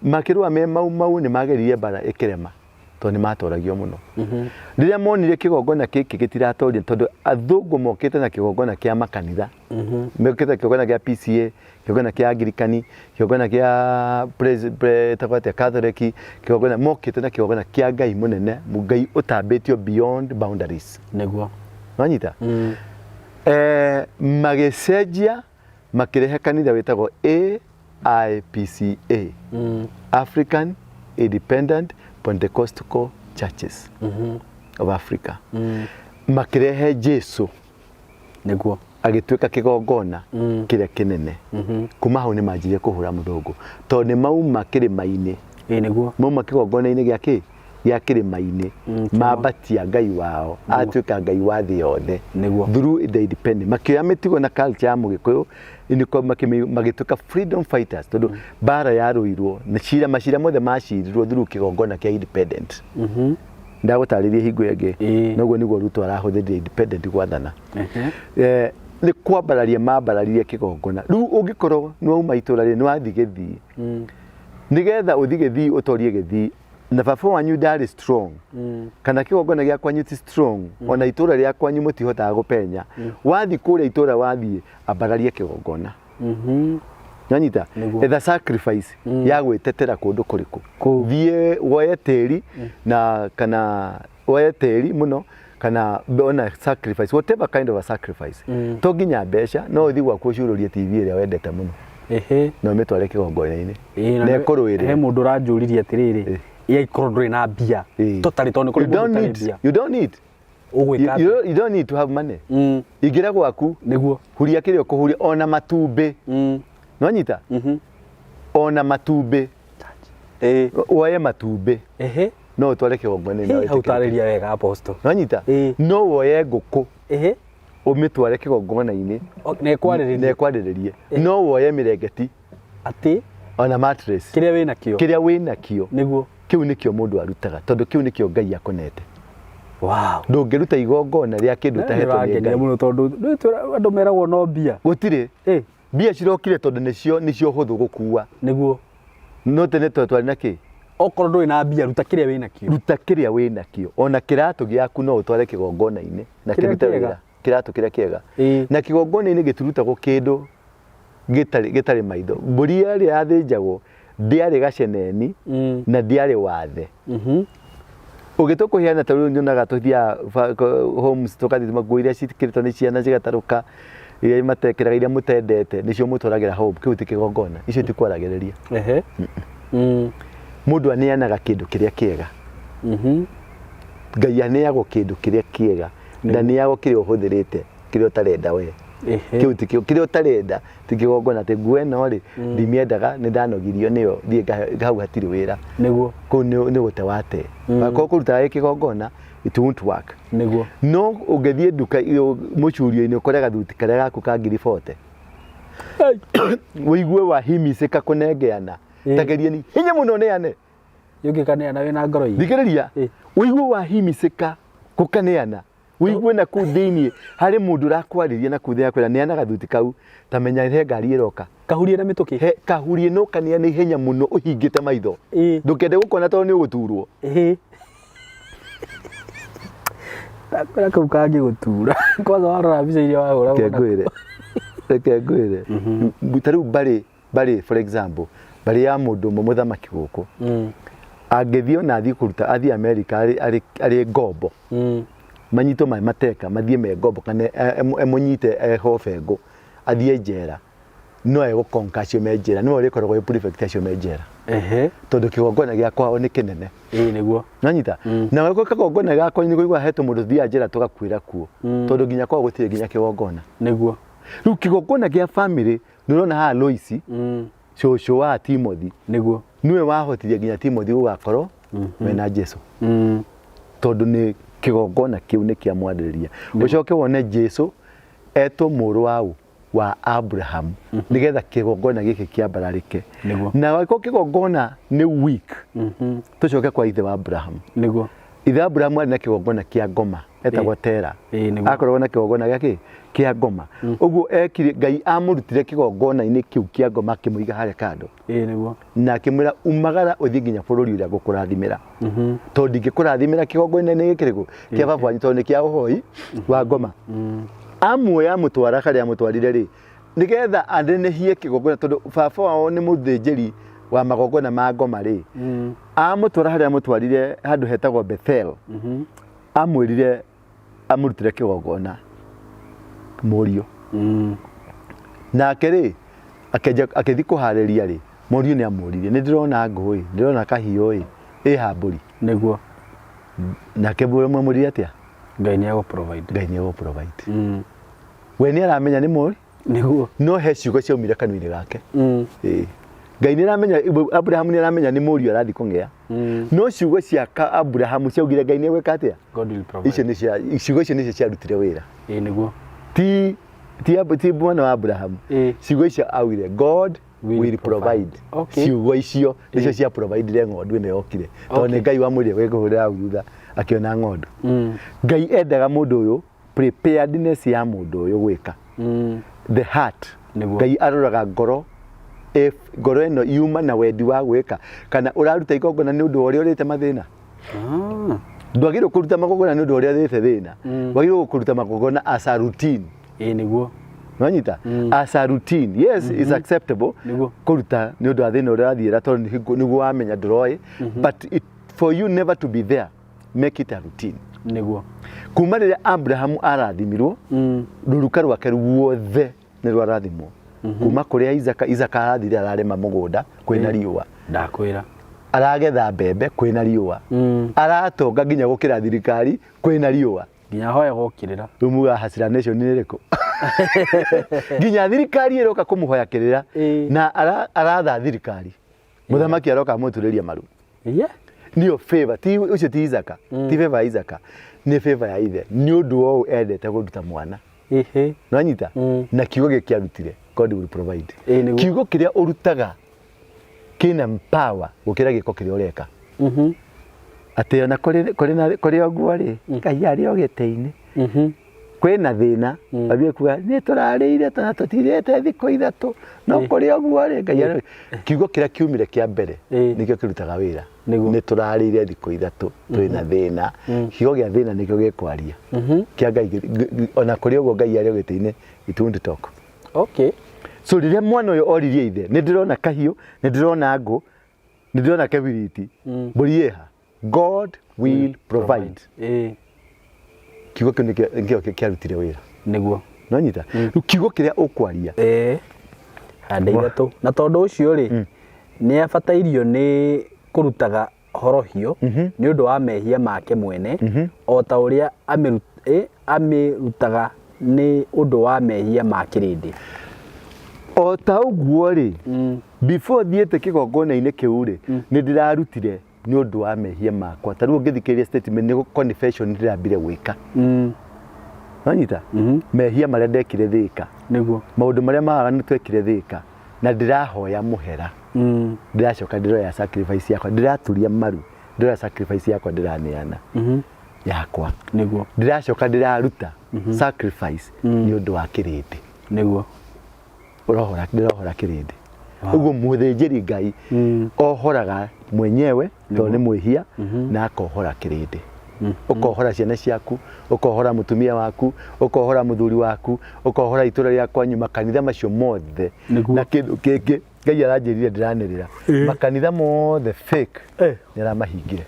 makirwa me mau ni mageririe bara ikirema to ni matoragio muno riria monire kigongona kiki gitiratorire tondu athungu mokite na kigongona kia makanitha mekite kigongona kia PCA kigongona kia Anglikani kigongona kia Presbyterian Catholic kigongona mokite na kigongona kia Ngai munene Ngai utambitio beyond boundaries niguo wanyita magecenjia makirehe kanitha witagwo AIPCA African Independent Pentecostal Churches of Africa makirehe Jesu niguo agituika kigongona kiria kinene kuma hau ni manjire kuhura muthungu to ni mauma kirima-ini niguo mauma kigongona-ini giaki gya kirima-ini mabatia Ngai wao atuika Ngai wa thi yothe through the independent makioya mitigo na culture ya Mugikuyu iniko magituika freedom fighters tondu bara yaruirwo na macira mothe macirirwo through kigongona kia independent ndagutaririe hingo yake noguo niguo Ruto arahuthirie independent gwathana ni kwambararia mambararie kigongona riu ungikorwo ni wauma itura ri ni wathi githii nigetha uthi githii utorie githii na baba wanyu ndari strong kana kigongona gya kwanyu ti strong ona itura ria kwanyu mutihotaga gupenya wathi kuria itura wathi ambararie kigongona nyanyita etha sacrifice ya gwitetera kundu kuriku thie woye teri na kana woye teri muno kana ona sacrifice whatever kind of a sacrifice to ginya besha no uthi gwa kucururia TV ria wendete muno no mitware kigongona-ini ne kuruire he mundu ranjuririe atiriri ya ikorwo nduri na mbia totally toni kuri you don't need you don't need to have money igira gwaku niguo huria kirio kuhuria ona matumbi no nyita ona matumbi woye matumbi no tware kigongona-ini hau tariria wega apostle no nyita no woye nguku umitware kigongona-ini nekwaririe no woye mirengeti ati ona mattress kiria wina kio niguo kiu nikio mundu arutaga tondu kiu nikio Ngai akonete wow ndungiruta igongona ria kindu tahetwo ni Ngai muno tondu andu meragwo no mbia gutire mbia cirokire tondu nicio huthu gukua niguo no tene twari na ki okorwo ndui na mbia ruta kiria wina kio ona kiratu giaku no utware kigongona-ini na kirute wira kiratu kiria kiega na kigongona-ini giturutagwo kindu gitari maitho mburi ria yathinjagwo ndiari gaceneni na ndiari wathe ugitukuhiana ta riu nyonaga tuthia homes tukathi maguiria cikiritwo ni ciana cigataruka iria matekeraga iria mutendete nicio mutwaragira home kiu ti kigongona icio ti kwaragiriria mundu aneanaga kindu kiria kiega Ngai aneagwo kindu kiria kiega ndaneagwo kiria uhuthirite kiria utarenda we kiu ti kiria utarenda ti kigongona ti nguo ino ri ndimiendaga ni ndanogirio niyo thie hau hatiri wira niguo ku ni gute wate bako kuruta kigongona it won't work niguo no ungethie nduka mucurio-ini ukorega thuti karia gaku ka 40 wigue wahimicika kunengeana tagerie ni hinya muno neane yungikaneana wina ngoro iyi thikiriria wigue wahimicika kukaneana wigue na ku thiini hari mundu rakwariria na kuthi yakwira neanaga thuti kau tamenya he ngari iroka kahurie na mituki kahurie no kaneana ihenya muno uhingite maitho ndukende gukona tondu ni uguturwo takora kau kangi gutura kwanza warora mbica iria wahura kengwire tariu bari for example bari ya mundu muthamaki guku angithio na athii kuruta athii America ari ngombo manyito mateka mathie me ngombo kana emunyite ehobengo athie njera no egukonka cio me njera no rikoragwo i prefect cio me njera tondu kigongona gia kwao ni kinene niguo nanyita na weko kigongona gakwa ni kuigwa hetu mundu thia njera tugakwira kuo tondu nginya kwao gutire nginya kigongona niguo riu kigongona gia family nurona ha Loisi shosho wa Timothy niguo niwe wahotithia nginya Timothy ugakorwo mena Jesu tondu ni kigongona kiu ni kia mwadiriria ucoke wone Jesu eto muru wa Abraham nigetha kigongona giki kia bararike na wako kigongona ni weak tucoke kwa ithe wa Abraham niguo ithe Abraham ari na kigongona kia ngoma etagwo Tera akoragwo na kĩgongona gĩake kĩa ngoma ũguo ekire Ngai amũrutire kĩgongona-inĩ kĩu kĩa ngoma akĩmũiga harĩa kando nĩguo na akĩmwĩra umagara ũthiĩ nginya bũrũri ũrĩa ngũkũrathimĩra tondũ ndingĩkũrathimĩra kĩgongona-inĩ gĩkĩ rĩkũ kĩa baba wanyu tondũ nĩ kĩa ũhoi wa ngoma amuoya amũtwara harĩa amũtwarire rĩ nĩgetha anenehie kĩgongona tondũ baba wao nĩ mũthĩnjĩri wa magongona ma ngoma rĩ amũtwara harĩa amũtwarire handũ hetagwo Bethel amwĩrire amũrutire kĩgongona mũriũ nake rĩ akĩthiĩ kũharĩria rĩ mũriũ nĩ amũririe nĩ ndĩrona ngũĩ ndĩrona kahiũ ĩ hambũri nĩguo nake mũririe atĩa Ngai nĩegũ provide we nĩ aramenya nĩ mũri nĩguo no he ciugo ciaumire kanua-inĩ gake Ngai nĩ aramenya Abrahamu nĩ aramenya nĩ mũriũ arathiĩ kũng'ea no ciugo cia Abrahamu ciaugire Ngai nĩ egwĩka atĩa ciugo icio nĩcio ciarutire wĩra nĩguo ti mwana wa Abrahamu ciugo icio augire God will provide ciugo icio nĩcio cia providire ng'ondu ĩno yokire tondũ nĩ Ngai wamwĩrire gwĩkũhũrĩra thutha akĩona ng'ondu Ngai endaga mũndũ ũyũ preparedness ya mũndũ ũyũ gwĩka the heart Ngai aroraga ngoro ngoro ĩno yuma na wendi wa gwĩka kana ũraruta igongona nĩ ũndũ wa ũrĩa ũrĩte mathĩna ndwagĩrĩirwo kũruta magongona nĩ ũndũ wa ũrĩa ũrĩte thĩna wagĩrĩirwo kũruta magongona as a routine nĩguo Nwanyita as a routine yes is acceptable kũruta nĩ ũndũ wa thĩna ũrĩa ũrathiĩra tondũ nĩguo wamenya ndũroĩ but for you never to be there make it a routine nĩguo kuma rĩrĩa Abrahamu arathimirwo rũruka rwake ruothe nĩ rwarathimwo kuma kũrĩa Isaka arathire ararĩma mũgũnda kwĩna riũa ndakwĩra aragetha mbembe kwĩna riũa aratonga nginya gũkĩra thirikari kwĩna riũa nginya hoya gũkĩrĩra rĩu muga Hasira Nation nĩ rĩkũ nginya thirikari ĩroka kũmũhoya kĩrĩra na aratha thirikari mũthamaki aroka mũturĩria maru nĩyo favor ũcio ti Isaka ti favor Isaka nĩ favor ya ithe nĩ ũndũ wao endete gũruta mwana nanyita na kiugo gĩkĩarutire God will provide kiugo kĩrĩa ũrutaga kĩna power gũkĩra gĩko kĩrĩa ũreka atĩ ona kũrĩ ũguo rĩ Ngai arĩ o gĩtĩ-inĩ kwĩna thĩna ambie kuga nĩ tũrarĩire tona tũtirĩte thikũ ithatũ no kũrĩ ũguo rĩ Ngai kiugo kĩrĩa kiumire kĩa mbere nĩkĩo kĩrutaga wĩra nĩ tũrarĩire thikũ ithatũ twĩna thĩna kiugo gĩa thĩna nĩkĩo gĩkwaria kĩa Ngai ona kũrĩ ũguo Ngai arĩ o gĩtĩ-inĩ it won't talk so rĩrĩa mwana ũyũ oririe ithe nĩ ndĩrona kahiũ nĩ ndĩrona ngũ nĩ ndĩrona kĩbiriti mbũri ĩha God will provide kiugo kĩu nĩkĩo kĩarutire wĩra nĩguo nonyita rĩu kiugo kĩrĩa ũkwaria hande ithatũ na tondũ ũcio rĩ nĩ abatairio nĩ kũrutaga horohio nĩ ũndũ wa mehia make mwene o ta ũrĩa amĩrutaga nĩ ũndũ wa mehia ma kĩrĩndĩ o ta ũguo rĩ before thiĩte kĩgongona-inĩ kĩu rĩ nĩ ndĩrarutire nĩ ũndũ wa mehia makwa ta rĩu ũngĩthikĩrĩria statement nĩ confession ndĩrambire gwĩka nanyita mehia marĩa ndekire thĩka nĩguo maũndũ marĩa maganu twekire thĩka na ndĩrahoya mũhera ndĩracoka ndĩroya sacrifice yakwa ndĩraturia maru ndĩroya sacrifice yakwa ndĩraneana yakwa nĩguo ndĩracoka ndĩraruta sacrifice nĩ ũndũ wa kĩrĩndĩ nĩguo ndĩrohora kĩrĩndĩ ũguo mũthĩnjĩri Ngai ohoraga mwenyewe tondũ nĩ mwĩhia na akohora kĩrĩndĩ ukohora ciana ciaku ukohora mutumia waku ukohora muthuri waku ukohora itũra rĩa kwanyu makanitha macio mothe na kindu kĩngĩ Ngai aranjĩrire ndĩranĩrĩra makanitha mothe fake nĩaramahingire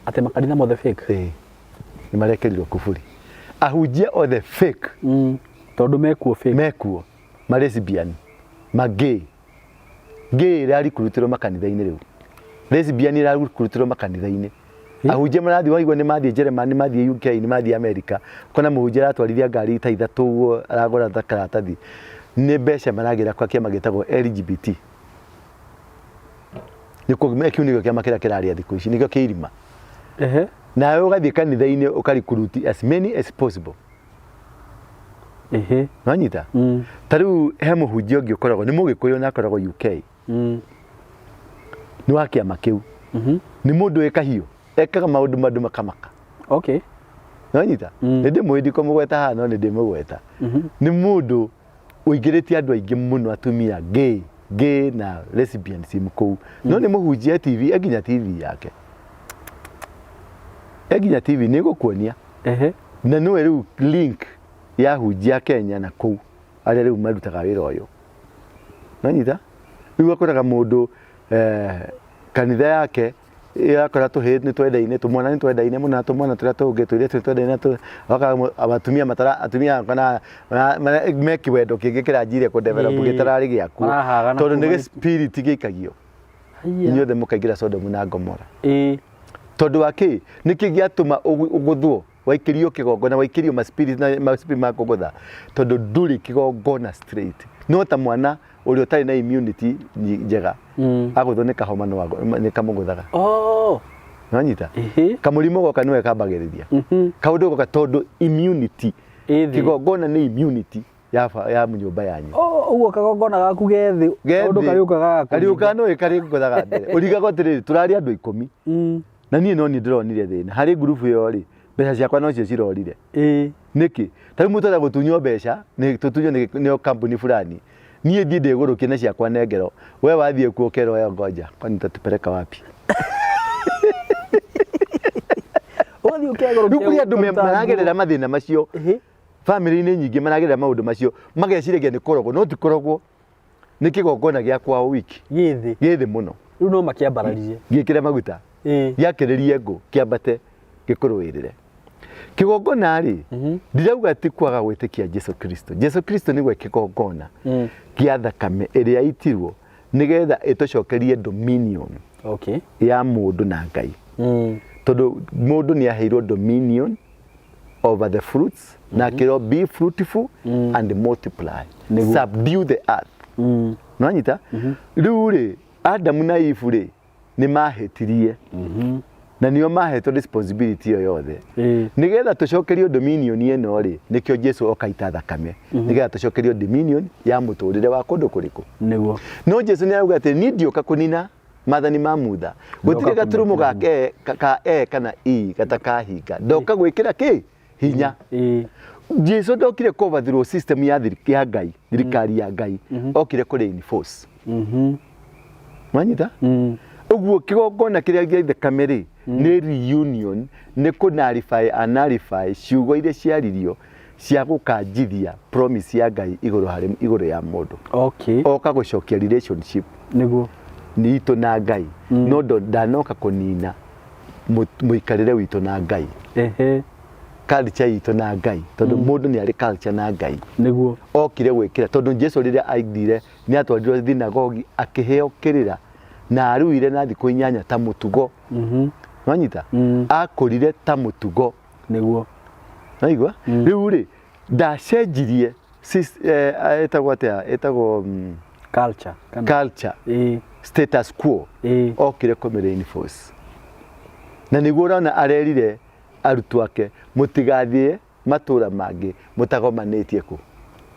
ate makanitha mothe fake nĩ marekerirwo kuburi ahunjia othe fake tondũ mekuo lesbian magay rari kurutirwo makanitha-inĩ rĩu lesbian rari kurutirwo makanitha-inĩ ahunjia marathi waigua nĩ mathiĩ Germany nĩ mathiĩ UK nĩ mathiĩ America kona mũhunjia aratwarithia ngari ta ithatũ ũguo aragũra karatathi nĩ mbeca maragĩra kwa kĩama gĩtagwo LGBT nĩkuo kiunĩkio kĩama kĩrĩa kĩrarĩa thikũ ici nĩkĩo kĩirima nawe ũgathiĩ kanitha-inĩ ũkarikuruti as many as possible nanyita ta rĩu he mũhunjia ũngĩ ũkoragwo nĩ mũgĩkũyũ na akoragwo UK nĩ wa kĩama kĩu nĩ mũndũ wĩ kahiũ ekaga maũndũ makamaka Nonyita ndi mwidi ko mugweta hano ndi mugweta ni mundu uigiriti andu aingi muno atumia gay na lesbians imkou no ni muhunjia TV eginya TV yake eginya TV nigo kuonia na no riu link ya hunjia Kenya na kou aria riu marutaga wira uyu nonyita riu akoraga mundu kanitha yake yakora tuhini twendaine tumwana ni twendaine muna tumwana turia tungi turia twendaine waka abatumia matara atumia kana meki wendo kingi kiranjire ku develop gitarari giaku tondu ni spirit gikagio inyothe mukaingira Sodom na Gomora tondu waki niki giatuma uguthwo waikirio kigongona waikirio ma spirit ma kugutha tondu nduri kigongona straight no ta mwana uri utari na immunity njega aguthwo ni kahoma no ni kamuguthaga nonyita kamurimo goka niwe kambagiriria kaundu goka tondu immunity kigongona ni immunity ya nyumba yanyu uguo kagongona gaku gethi kaundu kariuka no ikari guthaga mbere uriga gotiri turari andu 10 na nie no ni ndironire thina hari group yo ri mbeca ciakwa no cio cirorire niki tari mutara gutunyo mbeca ni tutunyo ni company fulani nie ndinde gurukie na ciakwa nengero we wathie ku ukero yo ngoja kwani tatupeleka wapi othi ukegoro kuri andu maragerera mathina macio family ni nyingi maragerera maundu macio mageciregia ni korogo no ti korogo ni kigongona gia kwa wiki githi muno riu no makiambararirie giikire maguta giakiririe ngo kiambate gikuruirire kigongona ri ndirauga ti kwaga gwitikia Jesu Kristo ni gwe kigongona gia thakame iria itirwo nigetha itocokerie dominion ya mundu na Ngai tondu mundu ni aheirwo dominion over the fruits na kiro be fruitful and multiply subdue the earth nonyita riu ri Adamu na Eve ri ni mahetirie na niyo mahetwo responsibility yo yothe nigetha tucokerio dominion eno ri nikyo Jesu okaita thakame nigetha tucokerio dominion ya muturire wa kundu kuriku niguo no Jesu ni auga ati ni ndioka kunina mathani ma mutha gutire gaturumo ka kana gata kahinga ndoka gwikira ki hinya Jesu ndokire cover through system ya Ngai thirikari ya Ngai okire kuri enforce manyita uguo kigongona kiria gia thakame ri ni reunion ni kunarify ciugo iria ciaririo cia gukanjithia promise ya Ngai iguru ya mundu oka gucokia relationship niguo ni itu na Ngai no ndanoka kunina muikarire witu na Ngai culture itu na Ngai tondu mundu ni ari culture na Ngai niguo okire gwikira tondu Jesu riria aigire ni atwarirwo thinagogi akiheo kirira na aruire na thiku 8 ta mutugo wanyita akurire ta mutugo niguo naigwa riu ri ndacenjirie etagwo culture status quo okire komere force na niguo rona arerire arutu ake mutigathie matura mangi mutagomanetie ku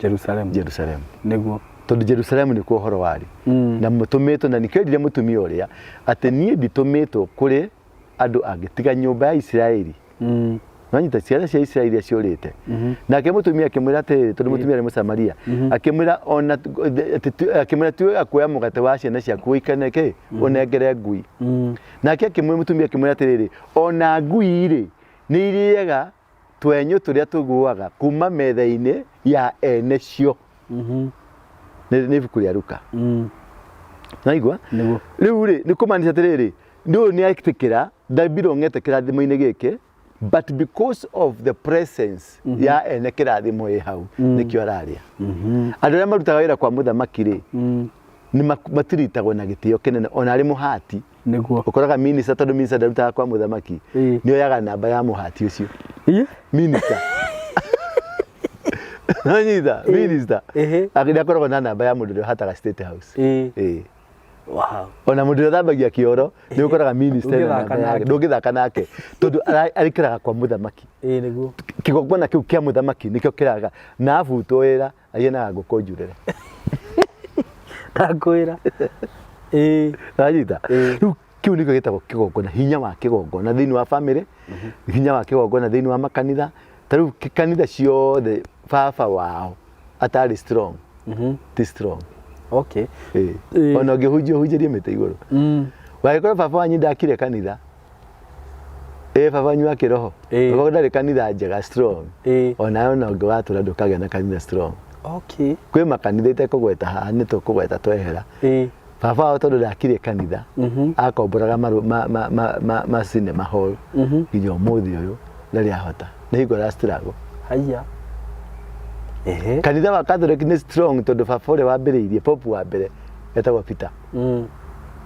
Jerusalem niguo tondu Jerusalem ni ku horo wari na mutumitwo na nikendire mutumia uria ati nie nditumitwo kuri andu angitiga nyumba ya Israeli nanyita ciana cia Israeli ciorite nake mutumia akimwira ati tondu mutumia ari Musamaria akimwira ona akimwira tu akoya mugate wa ciana ciaku uikaneke unengere ngui nake akimwira mutumia akimwira atiriri ona ngui ri ni iriega twenyu turia tuguaga kuma metha-ini ya ene cio ni ibuku ria Luka naigua riu ri ni kumanisha atiriri ndu ni aitikira ndabiro ngete kirathimo-ini giki but because of the presence ya ene kirathimo i hau nikio araria andu aria marutaga wira kwa muthamaki ri ni matiritagwo na gitio kinene ona ari muhati niguo ukoraga minister tondu minister ndarutaga kwa muthamaki ni oyaga namba ya muhati ucio minister nanyita minister akida koragwo na namba ya mundu hataga State House wow ona mundu thambagia kioro ni ukoraga minister ndungithaka nake tondu arikiraga kwa muthamaki niguo kigongona kiu kia muthamaki nikio kiraga na abuto wira ayenaga nguko njurere takwira nanyita riu kiu niko gitagwo kigongona hinya wa kigongona thiini wa family hinya wa kigongona thiini wa makanitha taru kanitha ciothe baba wao atari strong ti strong okay ona ngihunjirie mite iguru waikora baba wanyu ndakire kanitha baba wanyu akiroho baba ndari kanitha njega strong ona ungiwatura ndukagĩa na kanitha strong okay kwi makanitha itekũgweta haha nĩ tũkũgweta twehera baba wao tondũ ndakire kanitha akomboraga ma cinema hall nginya ũmũthĩ ũyũ ndarĩ ahota nĩ hingo ya struggle haya kanitha wa Catholic nĩ strong tondũ baba ũrĩa wambĩrĩirie popu wa mbere etagwo Peter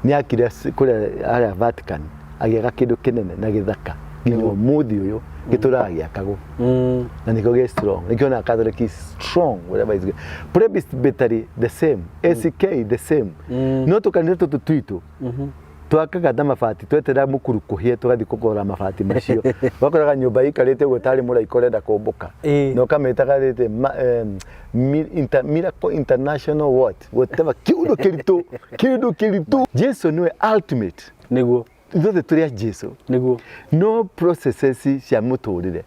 nĩ akire kũrĩa arĩa Vatican agĩaka kĩndũ kĩnene na gĩthaka nginya ũmũthĩ ũyũ gĩtũraga gĩakagwo na nĩkĩo gĩ strong nĩkĩo na Catholic is strong whatever is Presbytery the same ACK the same no tũkanitha tũtũ twitũ twakaga na mabati twetera mũkuru kũhie tũgathi kũgora mabati macio wakoraga nyũmba ikarĩte ũguo tarĩ mũraika ũrenda kũmbũka no kametaga rĩte Miracle International whatever kĩndũ kĩritũ Jesu nĩwe ultimate nĩguo ithuothe tũrĩa Jesu nĩguo no processes cia mũtũrĩre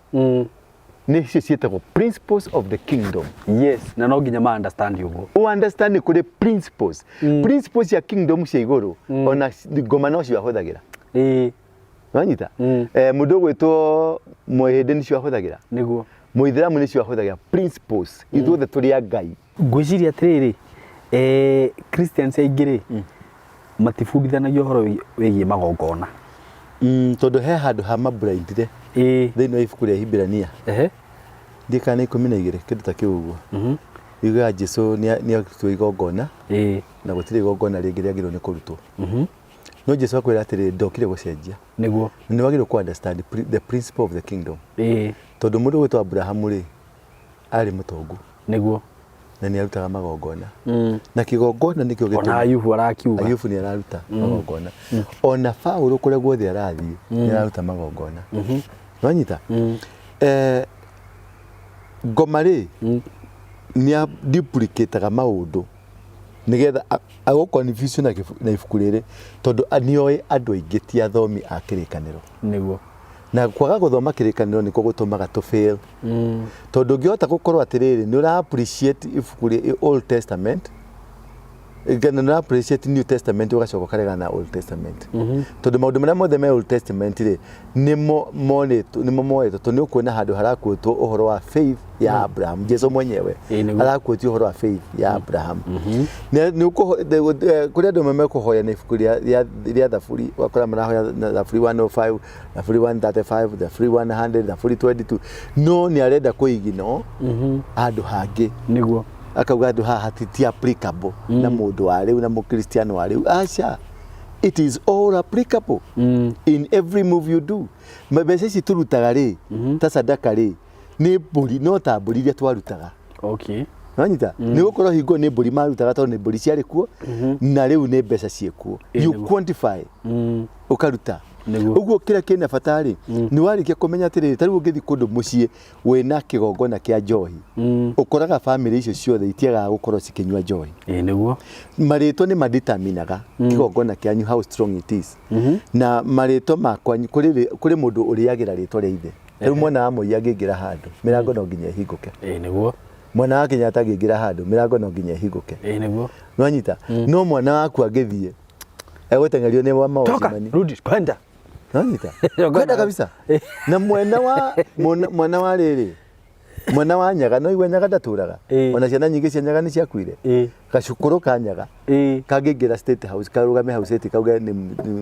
nĩcio ciĩtagwo principles of the kingdom yes na no nginya ma understand ũguo understand kũrĩ principles cia kingdom cia igũrũ ona ngoma no cio ahũthagĩra wanyita mũndũ gwĩtwo Mũhĩndĩ nĩcio ahũthagĩra nĩguo Mũithĩramu nĩcio ahũthagĩra principles ithuothe tũrĩa Ngai ngwĩciria atĩrĩrĩ Christians aingĩ matibundithanagio ũhoro wĩgiĩ magongona tondũ he handũ ha mabraindire thĩinĩ wa ibuku rĩa Hibirania ndikana 12 kĩndũ ta kĩu ũguo yugaga Jesu nĩ arutwo igongona na gũtirĩ igongona rĩngĩ rĩagĩrĩirwo nĩ kũrutwo no Jesu akwĩra atĩrĩ ndokire gũcenjia nĩguo nĩ wagĩrĩirwo ku understand the principle of the kingdom tondũ mũndũ gwĩtwo Abrahamu rĩ arĩ mũtongu nĩguo na nĩ arutaga magongona na kigongona nĩkĩo gĩtũmaga ona Ayubu arakiuga Ayubu nĩ araruta magongona ona Paulo kũrĩa guothe arathiĩ nĩ araruta magongona wanyita ngoma rĩ nĩ duplicateaga maũndũ nĩgetha agũ confusion na ibuku rĩrĩ tondũ nĩoĩ andũ aingĩ ti athomi a kĩrĩkanĩro nĩguo na kwaga gũthoma kĩrĩkanĩro nĩko gũtũmaga to fail tondũ ũngĩhota gũkorwo atĩrĩrĩ nĩ ũra appreciate ibuku rĩa Old Testament gana na appreciate New Testament ũgacoka karega na Old Testament tondũ maũndũ marĩa mothe me Old Testament rĩ nĩmo moetwo tondũ nĩ ũkuona handũ harakuotwo ũhoro wa faith ya Abraham Jesu mwenyewe arakuotio ũhoro wa faith ya Abraham nĩ kũrĩa andũ mamekũhoya na ibuku rĩa Thaburi wakora marahoya na Thaburi 105 Thaburi 135 Thaburi 100 Thaburi 22 no nĩ arenda kũigino handũ hangĩ nĩguo akauga andũ haha ti applicable na mũndũ wa rĩu na mũkristiano wa rĩu aca it is all applicable in every move you do mbeca ici turutaga rĩ ta sadaka rĩ nĩ mbũri no ta mbũri iria twarutaga okay wanyita nĩ gũkorwo hingo nĩ mbũri marutaga tondũ nĩ mbũri ciarĩ kuo na rĩu nĩ mbeca ciĩkuo you quantify ũkaruta ũguo kĩrĩa kĩna bata rĩ nĩ warĩkia kũmenya atĩrĩrĩ tarĩu ũngĩthiĩ kũndũ mũciĩ wĩna kĩgongona kĩa njohi ũkoraga family icio ciothe itiagaga gũkorwo cikĩnyua njohi nĩguo marĩtwa nĩ madeterminaga kĩgongona kĩanyu how strong it is na marĩtwa makwa kũrĩ mũndũ ũrĩagĩra rĩtwa rĩa ithe rĩu mwana wa mũiya angĩingĩra handũ mĩrango no nginya ĩhingũke nĩguo mwana wa Kenyatta angĩingĩra handũ mĩrango no nginya ĩhingũke nĩguo nwanyita no mwana waku angĩthiĩ egũteng'erio nĩ maũcimani rudi kwenda nanyita kwenda kabisa na mwana wa rĩrĩ mwana wa Nyaga no igwe Nyaga ndatũraga ona ciana nyingĩ cia Nyaga nĩ ciakuire gacukũrũ ka Nyaga kangĩingĩra State House karũgame hau state kauga nĩ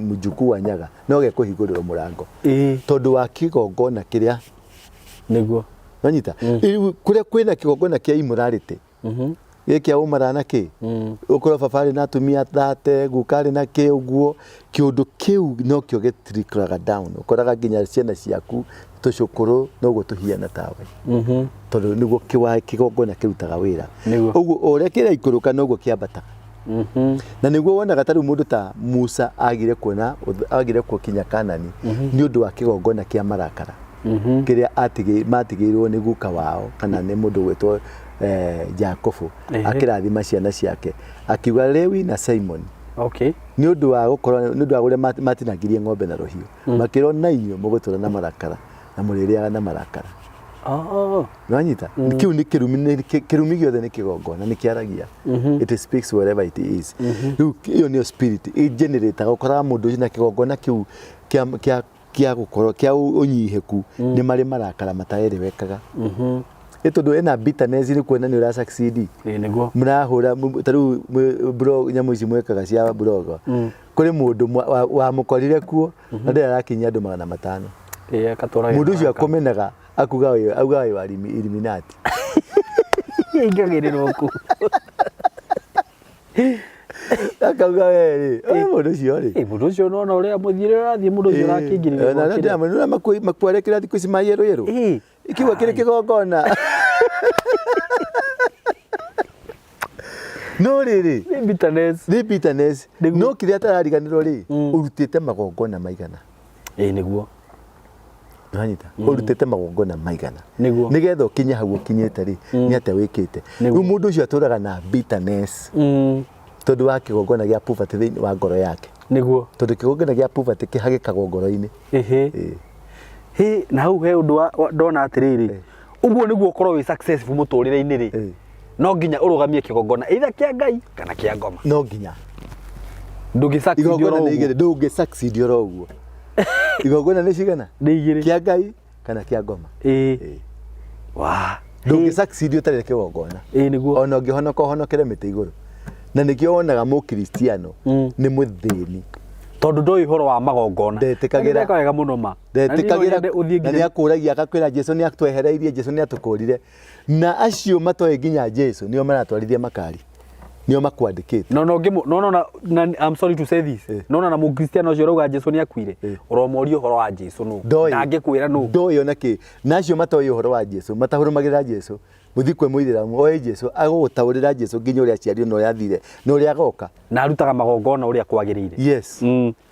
mũjukuu wa Nyaga no gekũhingũrĩrwo mũrango tondũ wa kĩgongona kĩrĩa nĩguo nanyita kũrĩa kwĩna kĩgongona kĩa immorality gĩkĩa ũmarana kĩ ũkorwo babarĩ na atumia 30 gukarĩ na kĩ ũguo kĩũndũ kĩu no kĩo gĩtricklaga down ũkoraga nginya ciana ciaku tũcukũrũ no gũtũhiana tawe tondũ nĩguo kĩgongona kĩrutaga wĩra ũguo ũrĩa kĩrĩa ikũrũka no guo kĩambataga na nĩguo wonaga tarĩu mũndũ ta Musa agire gũkinya Kanani nĩ ũndũ wa kĩgongona kĩa marakara kĩrĩa matigĩirwo nĩ guka wao kana nĩ mũndũ gwĩtwo Jakobu akĩrathima ciana ciake akiuga Lewi na Simon Okay. Ni undu wa gukorwo ni undu wa guria matinagirie ng'ombe na rohiu makiro na iyo mugutura na marakara na muririaga na marakara. Nanyita kiu ni kirumi giothe ni kigongona ni kiaragia. It speaks wherever it is. Iyo ni spirit it generate gukora mundu na kigongona kiu kia gukorwo kia unyiheku ni mari marakara mataerewekaga. Itondo ena bitterness ni kuona ni ura succeed. Niguo. Murahura taru bro nyamu ici mwekaga cia brogo. Kuri mundu wa mukorire kuo na ndira rakinya andu 500. Akatora. Mundu ucio akomenaga akuga we wa Illuminati. Ingagirirwo ku. Akauga we mundu ucio ri. Mundu ucio no uria muthire rathie mundu ucio rakingiririo. Na ndia manura makwarekera thiku ici mayero yero. Ikiwa kile kigongona. No riri. Ni bitterness. No kile atarariganirwo ri. Urutite magongona maigana. Niguo. Nanyita. Urutite magongona maigana. Niguo. Nigetha ukinya hau ukinyete ri. Ni ate wikite. Riu mundu ucio aturaga na bitterness. Tondu wa kigongona gia poverty thiini wa ngoro yake. Niguo. Tondu kigongona gia poverty kihagikagwo ngoro-ini. Na hau he undu ndona atiriri uguo niguo ukorwo wi successful muturire-ini ri no nginya urugamie kigongona either kia Ngai kana kia ngoma no nginya ndugi succeed oro uguo ndugi succeed oro uguo igongona ni cigana ni igiri kia Ngai kana kia ngoma wa ndugi succeed utari kigongona niguo ona ungihonoka honokere mite iguru na nikio wonaga mu Kristiano ni muthini tondu ndoi horo wa magongona ndetikagira wega muno ma ndetikagira na ni akuragia akakwira Jesu ni atwehereirie Jesu ni atukurire na acio matoe nginya Jesu nio maratwarithia makari nio makwandikite no I'm sorry to say this no na mu Kristiano ucio rauga Jesu ni akuire uromorio horo wa Jesu no ndangikwira no ndoyo naki na acio matoe horo wa Jesu matahurumagira Jesu muthikwe muithiramu oe Jesu agugutaurira Jesu nginya uria aciario no uria athire no uria agoka na arutaga magongona uria kwagirire yes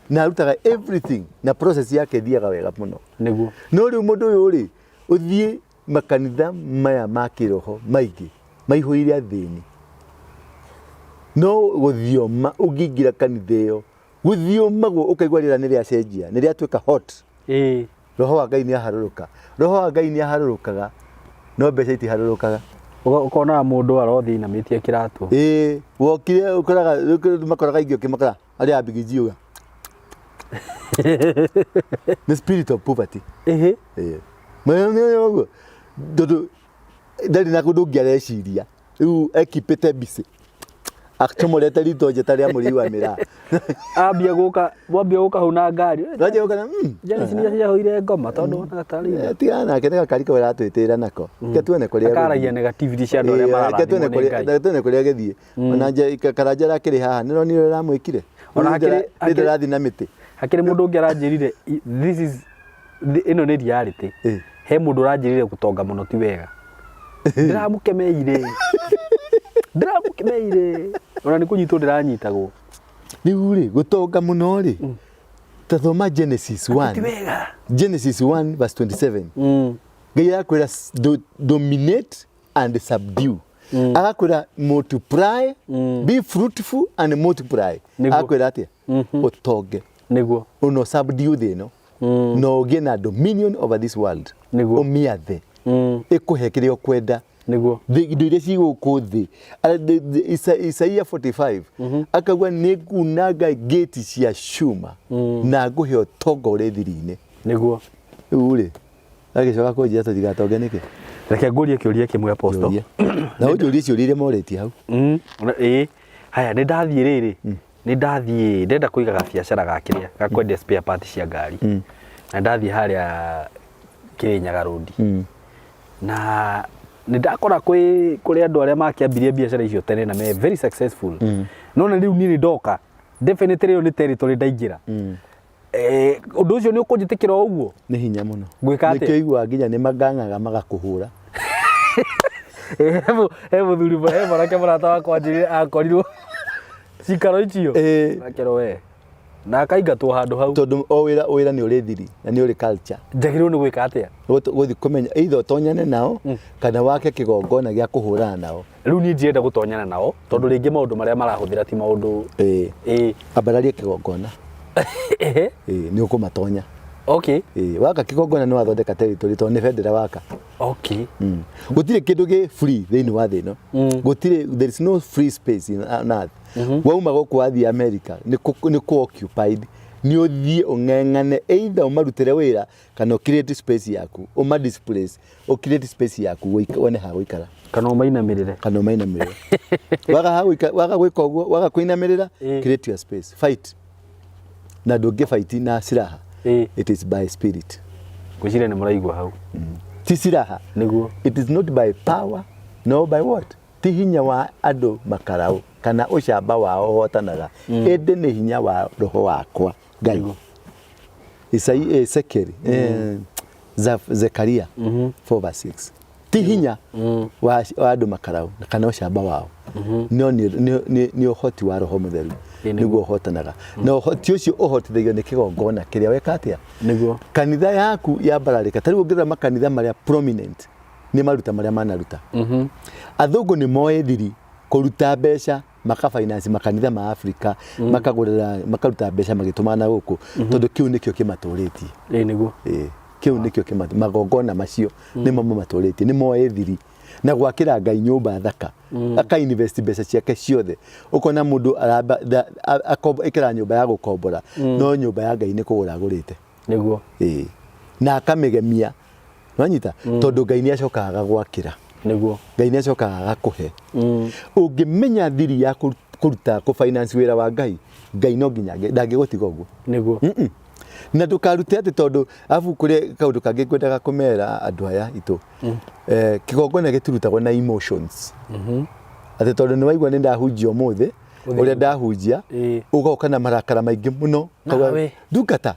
na arutaga everything na process yake thiaga wega muno niguo no riu mundu uyu ri uthie makanitha maya ma kiroho maingi maihuire athini no guthioma ungingira kanitha iyo guthioma ukaigwa rira ni ria cenjia ni ria twika hot roho wa Ngai ni aharurukaga no mbeca itiharurukaga ukona mundu arothi na mitie kiratu wokire ukoraga makoraga ingio kimakora ari abigijiuga the spirit of poverty mwenye dodo ndari na kundu ngiareciria riu ekipete bisi akamureta rito jetari amuri wa mira ambia guka huna ngari ngaje guka jani sinia cia hoire ngoma tondu ona gatari tigana kene gakariko wiratwitira nako ketwene kuria akaragia negativity cia andu aria marara ketwene kuria githie ona nje karanja rakiri haha nino ni ramwikire ona hakiri rathi na miti hakiri mundu ungi aranjirire this is ino ni reality he mundu aranjirire gutonga muno ti wega ndiramukemeire ona ni kunyitwo ndiranyitagwo riu ri gutonga muno ri tathoma Genesis 1 verse 27 Ngai akwira dominate and subdue agakwira multiply be fruitful and multiply akwira atia utonge niguo uno subdue thino no ugie na dominion over this world umiathe ikuhe kiria ukwenda niguo indo iria ciguku thi Isaia 45 akagwa nigunaga gate cia cuma na nguhe utonga uri thiri-ini niguo uri agicoka kunjia tutigatonge niki reke ngurie kiuria kimwe apostle na ujurie ciuria iria moretie hau haya ni ndathie riri ni ndathie ndenda kuigaga biacara gakiria gakwendia spare parts cia ngari na ndathie haria Kirinyaga road na ni ndakora kuri andu aria makiambirie biacara icio tene na me very successful no na riu ni ndoka definitely yo ni territory ndaingira undu ucio ni ukunjitikira uguo ni hinya muno gwika ati nikio igwa nginya ni magangaga magakuhura muthuri marake marata wakwa njirire akorirwo cikaro icio nakero we na akaingatwo handu hau tondu o wira ni uri thiri na ni uri culture njagirwo ni gwika atia guthi kumenya either tonyane nao kana wake kigongona gia kuhurana nao riu ni ndienda gutonyana nao tondu ringi maundu maria marahuthira ti maundu ambararie kigongona ni ukumatonya okay waka kigongona ni wathondeka territory to ni federa waka okay gutire kindu gi free thini wa thino gutire there is no free space in earth wauma goku athi America ni ku occupied ni uthie ung'eng'ane either umarutire wira kana create space yaku uma displace o create space yaku wone ha guikara kana umainamirire waga gwika uguo waga kuinamirira create your space fight na ndungi fight na siraha it is by spirit kushire ni muraigwa hau ti siraha niguo it is not by power no by what ti hinya wa andu makarau kana ucamba wao hotanaga ende ni hinya wa roho wakwa Ngai Ezekiel Zekaria 4:6 ti hinya wa andu makarau kana ucamba wao no ni uhoti wa roho mutheru niguo hotanaga na uhoti ucio uhotithagio ni kigongona kiria wekatia niguo kanitha yaku ya bararika tari ungira makanitha maria prominent ni maruta maria manaruta athungu ni moe thiri kuruta mbeca maka finance makanitha ma Africa makagurira makaruta mbeca magitumana guku tondu kiu nikio kimaturitie niguo kiu nikio magongona macio ni mamo maturitie ni moe thiri na gwakira Ngai nyumba thaka aka invest mbeca ciake ciothe ukona mundu ikira nyumba ya gukombora no nyumba ya Ngai ni kugura agurite niguo na akamigemia wanyita tondu Ngai ni acokaga gwakira niguo Ngai ni acokaga gakuhe ungimenya thiri ya kuruta ku finance wira wa Ngai no nginya ndangigutiga uguo niguo na ndukarute ati tondu afu kuri kaundu kangi kwendaga kumera andu aya itu kigongona giturutagwo na emotions ati tondu ni waigua ni ndahunjia umuthi uria ndahunjia ugoka na marakara maingi muno ndungata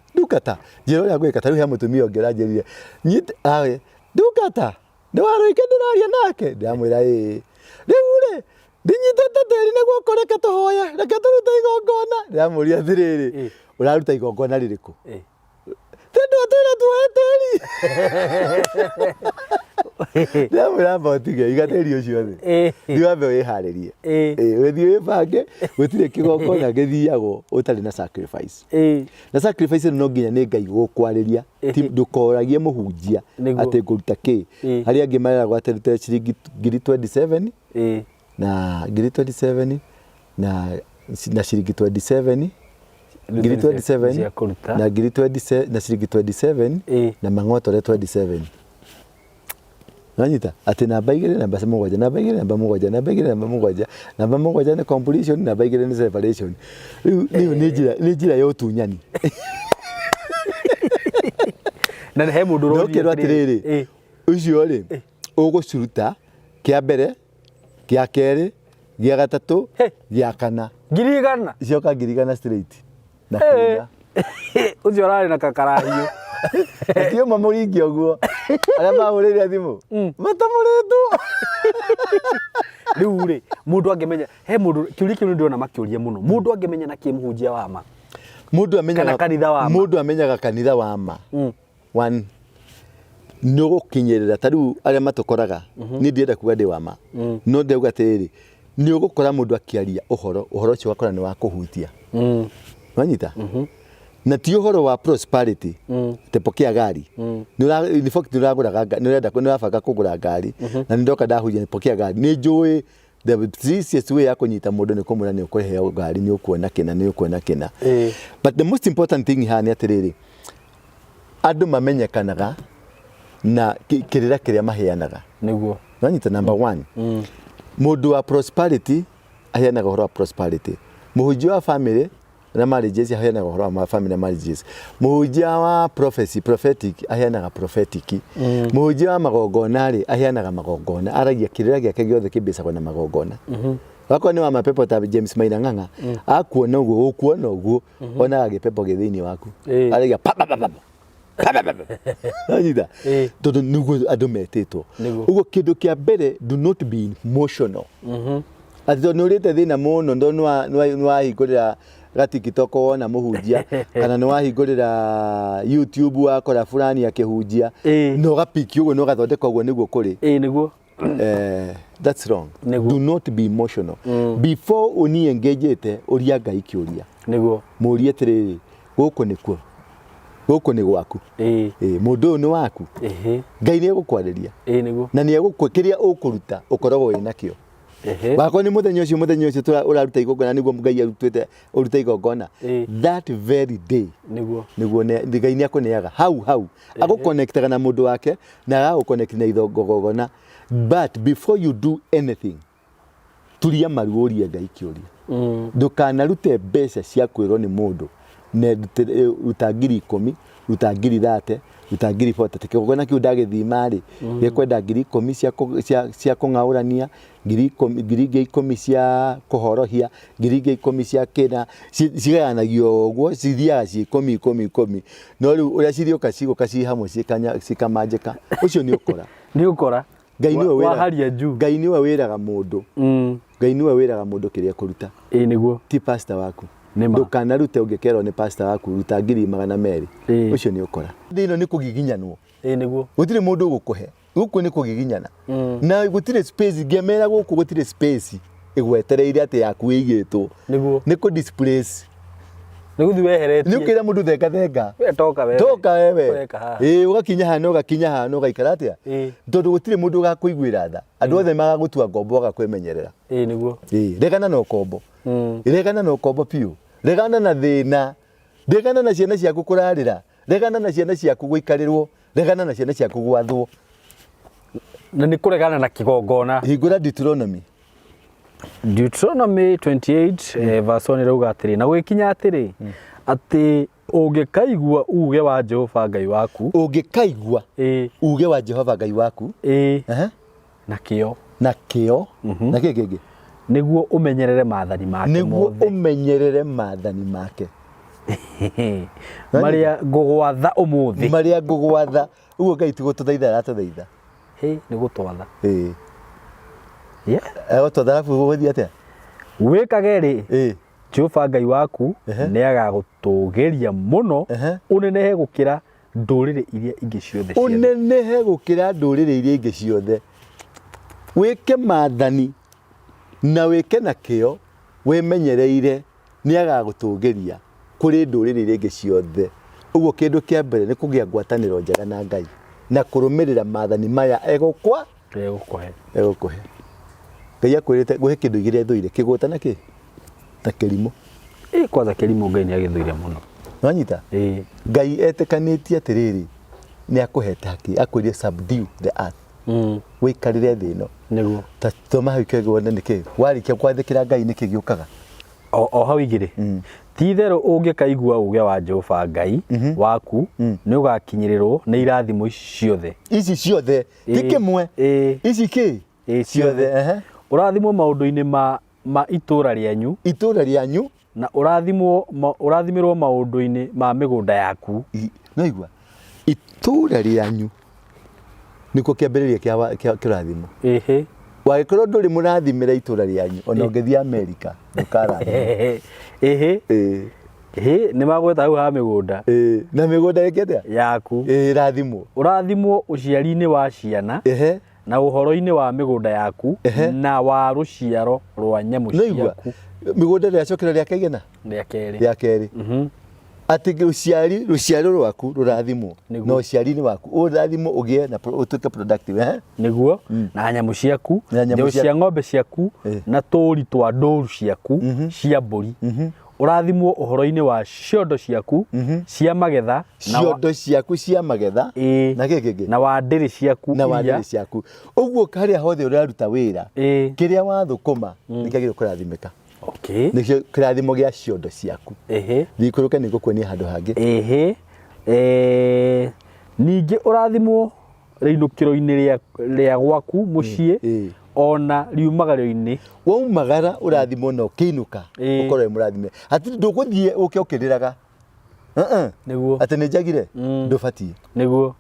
njira uria gwika tariu he mutumia ungi uranjirire nyite awe ndungata ni waroike ndiraria nake ndamwira riu ri ndinyitete teri niguo kureke tuhoya reke turute igongona ndamuria athiriri uraruta igongona ririku tindu atira tueteri ndamwira mbotige igateri ucio thi ndiwambe wiharirie withi wibange gutire kigongona githiagwo utari na sacrifice na sacrifice no nginya ni Ngai gukwariria ti ndukoragie muhunjia ati nguruta ki hari angi marera gwaterute ciringi 27 na 27 na ciringi 27 ngiri 27 na ngiri 27 na ciringi 27 na mang'otore 27 nanyita ati namba igire namba mugwanja namba igire namba mugwanja namba igire namba mugwanja ni completion namba igire ni separation riu ni njira ya utunyani na he mundu rokero atiriri ucio ri ugucuruta kia mbere kia keri gia gatatu gia kana girigana icioka girigana straight na kunya ucio rari na kakarahiu Kio mamuringi oguo. Aria mahurire thimu. Matamuritwo. Riu ri mundu angemenya he mundu kiuri kiu ndio na makiuria muno. Mundu angemenya na kimuhunjia wa ma. Mundu amenyaga kanitha wa ma. Mundu amenyaga kanitha wa ma. One no gukinyirira tariu aria matokoraga ni ndienda kuga ndi wa ma. No ndeuga atiriri ni ugukora mundu akiaria uhoro ucio wakora ni wa kuhutia. Wanyita? Na ti uhoro wa prosperity te pokea gari ni fact nuragura nurenda nurabanga kugura gari na ndoka ndahujia pokea gari ni njui the easiest way ya kunyita mundu ni kumura ni ukuheo gari ni ukuona kina ni ukuona kina but the most important thing hani atiriri andu mamenyekanaga na kirira kiria maheanaga niguo nanyita number 1 mundu wa prosperity aheanaga uhoro wa prosperity muhunjia wa family na marriages aheanaga uhoro wa family marriages muhunjia wa prophetic aheanaga prophetic muhunjia wa magongona ri aheanaga magongona aragia kirira giake giothe kibicagwo na magongona wako ni wa mapepo ta James Maina Ng'ang'a akuona uguo ukuona uguo ona agipepo githini waku aragia pa Ajida todo nugo adometito ugo kido kia mbere do not be emotional atito nurite thina muno ndo nwa hingurira ga TikTok wona muhunjia kana ni wahingurira YouTube wakora fulani akihunjia no gapiki uguo no gathondeka uguo niguo kuri niguo that's wrong. Do not be emotional before uni engagete uria Ngai kiuria niguo murie tiriri guku nikuo guku ni gwaku mundu ni waku Ngai ni egukwarĩria niguo na ni egukwikiria ukuruta ukoragwo wina kio wako ni muthenya ucio uraruta igongona niguo Ngai arutwete uruta igongona that very day niguo Ngai ni akuneaga hau aguconnectaga na mundu wake na agaguconnect na igongona. But before you do anything turia maruoria Ngai kiuria ndukanarute mbeca cia kwirwo ni mundu ne ruta 10,000 ruta 30,000 ruta 40,000 tikigongona kiu ndagithima ri gekwenda 10,000 cia kungaurania 10,000 cia kuhorohia 10,000 cia kina cigayanagio uguo cithiaga ci 10 no riu uria cirioka cigoka ci hamwe cikamanjika ucio ni ukora Ngai niwe wiraga mundu Ngai niwe wiraga mundu kiria kuruta niguo ti pastor waku ndukanarute ungikerwo ni pastor waku ruta 200,000 ucio ni ukora thino ni kugiginyanwo niguo gutire mundu ugukuhe guku ni kugiginyana na gutire space gemera guku gutire space igwetereire ati yaku igitwo niguo ni ku displace niguthi weheretie ni ukira mundu theka we toka wewe ugakinya hano ugaikara atia tondu gutire mundu ugakuiguira tha andu othe magagutua ngombo agakwemenyerera niguo regana na ukombo regana na ukombo piu regana na thina regana na ciana ciaku kurarira regana na ciana ciaku guikarirwo regana na ciana ciaku gwathwo na ni kuregana na kigongona hingura Deuteronomy 28 verse 1 rauga atiri na gwikinya atiri ati ungikaigua uge wa Jehova Ngai waku ungikaigua uge wa Jehova Ngai waku na kio na kiki niguo umenyerere maathani make niguo umenyerere maathani make maria ngugwatha umuthi maria ngugwatha uguo Ngai tigututhaitha aratuthaitha niguo twatha twatha arabu guthi atia wikage ri Jehova Ngai waku ni agagutugeria muno unenehe gukira ndurire iria ingi ciothe unenehe gukira ndurire iria ingi ciothe wike maathani na wike na kio wimenyereire ni agagutugeria kuri ndurire iria ingi ciothe uguo kindu kia mbere ni kugia ngwataniro njega na Ngai na kurumirira maathani maya egukuhe Ngai akwirite guhe kindu igire thuire kigota na ki ta kirimo kwanza kirimo Ngai ni agithuire muno wanyita Ngai etekanitie atiriri ni akuhete haki akwire subdue the earth wikarire thi no niguo ta toma hikego na niki warikia kwathikira Ngai niki giukaga o hau igire ti therũ ũngĩkaigua uge wa Jehova Ngai waku nĩ ũgakinyirirwo nĩ irathimo ici ciothe ti kimwe ici ki ciothe ũrathimwo maũndũ-inĩ ma itũra rĩanyu na ũrathimirwo maũndũ-inĩ ma mĩgũnda yaku no igua itũra rĩanyu niko kĩambĩrĩria kĩa kĩrathimo wagĩkorwo ndũrĩ mũrathimĩra itũra rĩanyu ona ũngĩthiĩ America ndũkarathimwo nĩ magweta hau ha mĩgũnda na mĩgũnda ĩkĩte yaku ũrathimwo ũciari-inĩ wa ciana na ũhoro-inĩ wa mĩgũnda yaku na wa rũciaro rwa nyamũ ciaku mĩgũnda rĩacokera rĩa kaigana rĩa kerĩ ati rũciaro rwaku rũrathimwo no ũciari-inĩ waku ũrathimwo ũgĩe na ũtuĩke productive niguo na nyamũ ciaku njaũ cia ng'ombe ciaku na tũũri twa ndũũru ciaku cia mbũri ũrathimwo ũhoro-inĩ wa ciondo ciaku cia magetha na gĩkĩngĩ na wa ndĩrĩ ciaku ũguo harĩa hothe ũraruta wĩra kĩrĩa wathũkũma nĩkĩagĩrĩirwo kũrathimĩka nĩkĩo kĩrathimo gĩa ciondo ciaku thikũrũke nĩngũkuonia handũ hangĩ ningĩ ũrathimwo rĩinũkĩro-inĩ rĩa gwaku mũciĩ ona riumagario-inĩ waumagara ũrathimwo na ũkĩinũka ũkorwo mũrathime hatirĩ ndũgũthiĩ ũke ũkĩrĩraga nĩguo atĩ nĩ njagire ndũbatiĩ nĩguo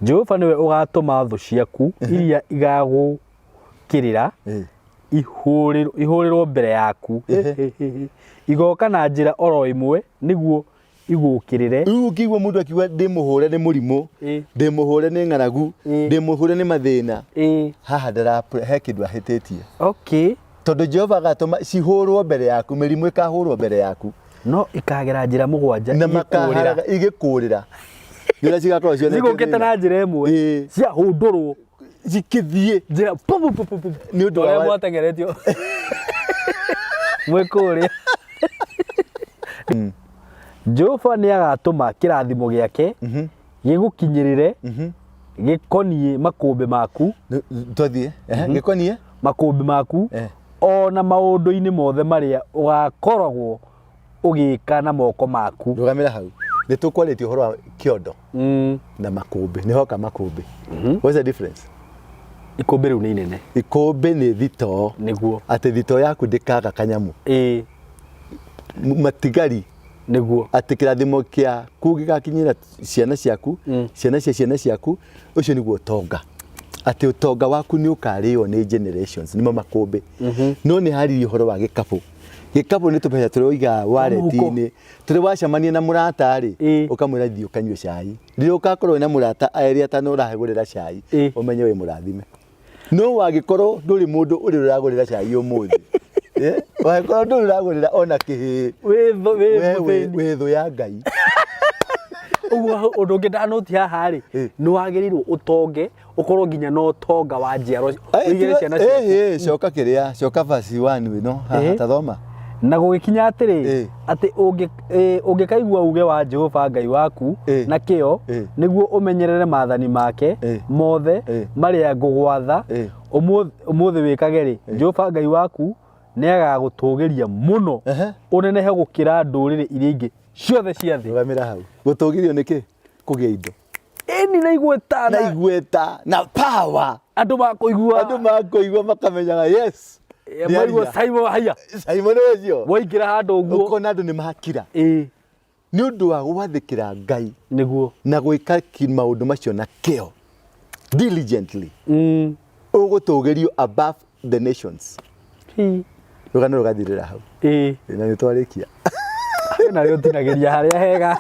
Jehova nĩwe ũgatũma thũ ciaku iria igagũkĩrĩra ihũrĩrwo mbere yaku igoka na njĩra oro imwe niguo igũkĩrĩre. Rĩu ũkĩigua mũndũ akiuga ndĩmũhũre nĩ mũrimũ, ndĩmũhũre nĩ ng'aragu, ndĩmũhũre nĩ mathĩna, haha he kĩndũ ahĩtĩtie. Okay. Tondũ Jehova agatũma cihũrwo mbere yaku, mĩrimũ ĩkahũrwo mbere yaku, no ikagera njĩra mũgwanja na makaharaga igĩkũrĩra. Nĩũrĩa cigakorwo ciothe zigũkĩte na njĩra ĩmwe ciahũndũrwo zikĩthiĩ njĩra nĩ ũndũ wa mwatengeretio mwĩkũrĩa. Jehova nĩ agatũma kĩrathimo gĩake gĩgũkinyĩrĩre gĩkoniĩ makũmbĩ maku. Twathiĩ gĩkoniĩ makũmbĩ maku ona maũndũ-inĩ mothe marĩa ũgakoragwo ũgĩka na moko maku. Rũgamĩra hau. Nĩ tũkwarĩtie ũhoro wa kĩondo na makũmbĩ. Nĩ hoka makũmbĩ. What's the difference? Ikũmbĩ rĩu nĩ inene. Ikũmbĩ nĩ thitoo. Nĩguo. Atĩ thitoo yaku ndĩkaga kanyamũ. Matigari. Nĩguo. Atĩ kĩrathimo gĩaku gĩgakinyĩra ciana ciaku, ciana cia ciana ciaku, ũcio nĩguo ũtonga. Atĩ ũtonga waku nĩ ũkarĩo nĩ generations, nĩmo makũmbĩ. No nĩ harĩ ũhoro wa gĩkabũ. Gĩkabũ nĩ tũbeca tũrĩa ũigaga wallet-inĩ, tũrĩa wacemania na mũrata rĩ, ũkamwĩra thiĩ ũkanyue cai. Rĩrĩa ũgakorwo na mũrata erĩ atano ũrahegũrĩra cai, ũmenye wĩ mũrathime. No wagĩkorwo ndũrĩ mũndũ ũrĩ ũragũrĩra cai ũmũthĩ, wagĩkorwo ndũrĩ ũragũrĩra ona kĩhĩ, wĩ thũ ya Ngai. Ũguo ũndũ ũngĩ ndanoti haha rĩ, nĩ wagĩrĩirwo ũtonge, ũkorwo nginya na ũtonga wa njiaro ũigĩre ciana ciaku. Coka kĩrĩa, coka verse 1 ĩno haha ta thoma. Na gũgĩkinya atĩrĩ, atĩ ũngĩkaigua uge wa Jehova Ngai waku na kĩo, nĩguo ũmenyerere maathani make mothe marĩa ngũgwatha ũmũthĩ wĩkage rĩ, Jehova Ngai waku nĩ agagũtũgĩria mũno ũnenehe gũkĩra ndũrĩrĩ iria ingĩ ciothe cia thĩ. Rũgamĩra hau. Gũtũgĩrio nĩkĩ? Kũgĩa indo. Ĩni na igweta na power. Andũ makũigua makamenyaga yes. Maigua Simon haya. Simon ũcio. Waingĩra handũ ũguo. Ũkona andũ nĩ makira. Nĩ ũndũ wa gwathĩkĩra Ngai. Nĩguo. Na gwĩka maũndũ macio na kĩo. Diligently. Ũgũtũgĩrio above the nations. Rũgano rũgathirĩra hau. Na nĩ twarĩkia. Na rĩo tinagĩria harĩa hega.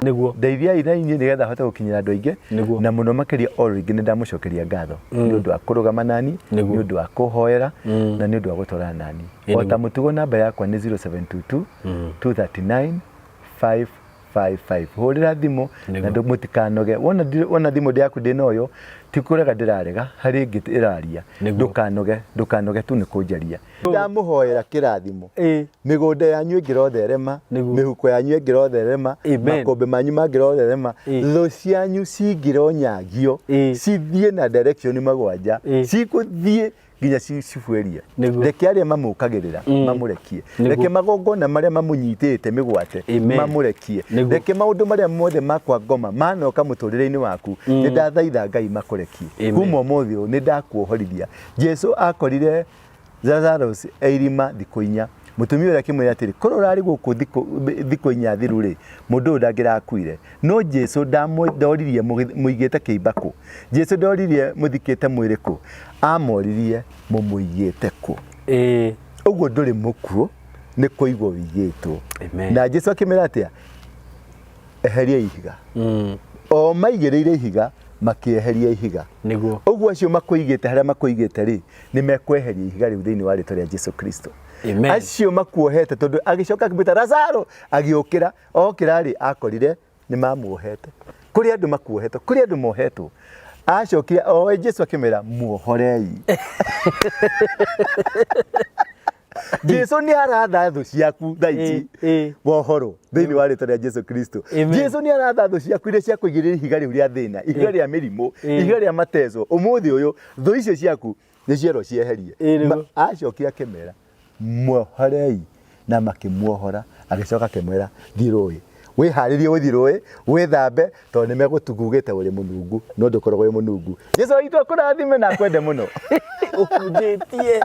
Nĩguo. Ndeithia ina inyuĩ nĩgetha hote gũkinyĩra andũ aingĩ, na mũno makĩria o rĩngĩ nĩ ndamũcokeria ngatho nĩ ũndũ wa kũrũgama nani, nĩ ũndũ wa kũhoera na nĩ ũndũ wa gũtwarana nani. O ta mũtugo namba yakwa nĩ 0722 239 555. Hũrĩra thimũ na mũtikanoge. Wona thimũ yaku ndĩnoyo, ti kũrega ndĩrarega, harĩ ĩngĩ ĩraria. Ndũkanoge tu nĩ kũnjaria. Ndamũhoera kĩrathimo. Mĩgũnda yanyu ĩngĩrotherema, mĩhuko yanyu ĩngĩrotherema, makũmbĩ manyu mangĩrotherema, thũ cianyu cingĩronyagio, cithiĩ na direction mũgwanja, cigũthiĩ nginya cibuĩrie. Reke arĩa mamũkagĩrĩra mamũrekie. Reke magongona marĩa mamũnyitĩte mĩgwate mamũrekie. Reke maũndũ marĩa mothe makwa ngoma manoka mũtũrĩre-inĩ waku, nĩ ndathaitha Ngai makũrekie. Kuma ũmũthĩ ũyũ nĩ ndakuohorithia. Jesu akorire Lazarus eirima thikũ 4. Mũtumia ũrĩa akĩmwĩra atĩrĩ, korwo ũrarĩ gũkũ thikũ 4 thiru rĩ, mũndũ ũyũ ndangĩrakuire. No Jesu ndoririe mũigĩte kĩimba kũ? Jesu ndoririe mũthikĩte mwĩrĩ kũ? Amoririe mũmũigĩte kũ? Ũguo ndũrĩ mũkuo, nĩ kũigwo wĩigĩtwo. Na Jesu akĩmwĩra atĩa? Eheria ihiga. O maigĩrĩire ihiga makĩeheria ihiga. Ũguo acio makũigĩte harĩa makũigĩte rĩ, nĩ mekweheria ihiga rĩu thĩinĩ wa rĩĩtwa rĩa Jesu Kristo. Acio makuohete tondũ agĩcoka akĩmwĩta Lazaro, agĩũkĩra, okĩra rĩ akorire nĩ mamuohete. Kũrĩ andũ makuohetwo, kũrĩ andũ mohetwo. Acokire oe Jesu akĩmwĩra muohorei. Jesu nĩ aratha thũ ciaku thaa ici wohoro thĩinĩ wa rĩĩtwa rĩa Jesu Kristo. Jesu nĩ aratha thũ ciaku iria ciakũigĩrĩra ihiga rĩu rĩa thĩna, ihiga rĩa mĩrimũ, ihiga rĩa mateso. Ũmũthĩ ũyũ thũ icio ciaku nĩ cierwo cieherie. Acokire akĩmera muohorei, na makĩmuohora. Agĩcoka akĩmwĩra thiĩ rũĩ. Wĩharĩrie gũthiĩ rũĩ, wĩthambe tondũ nĩ megũtugugĩte ũrĩ mũnungu, no ndũkoragwo wĩ mũnungu. Jesu witũ akũrathime na akwende mũno. Ũkũnjĩtie.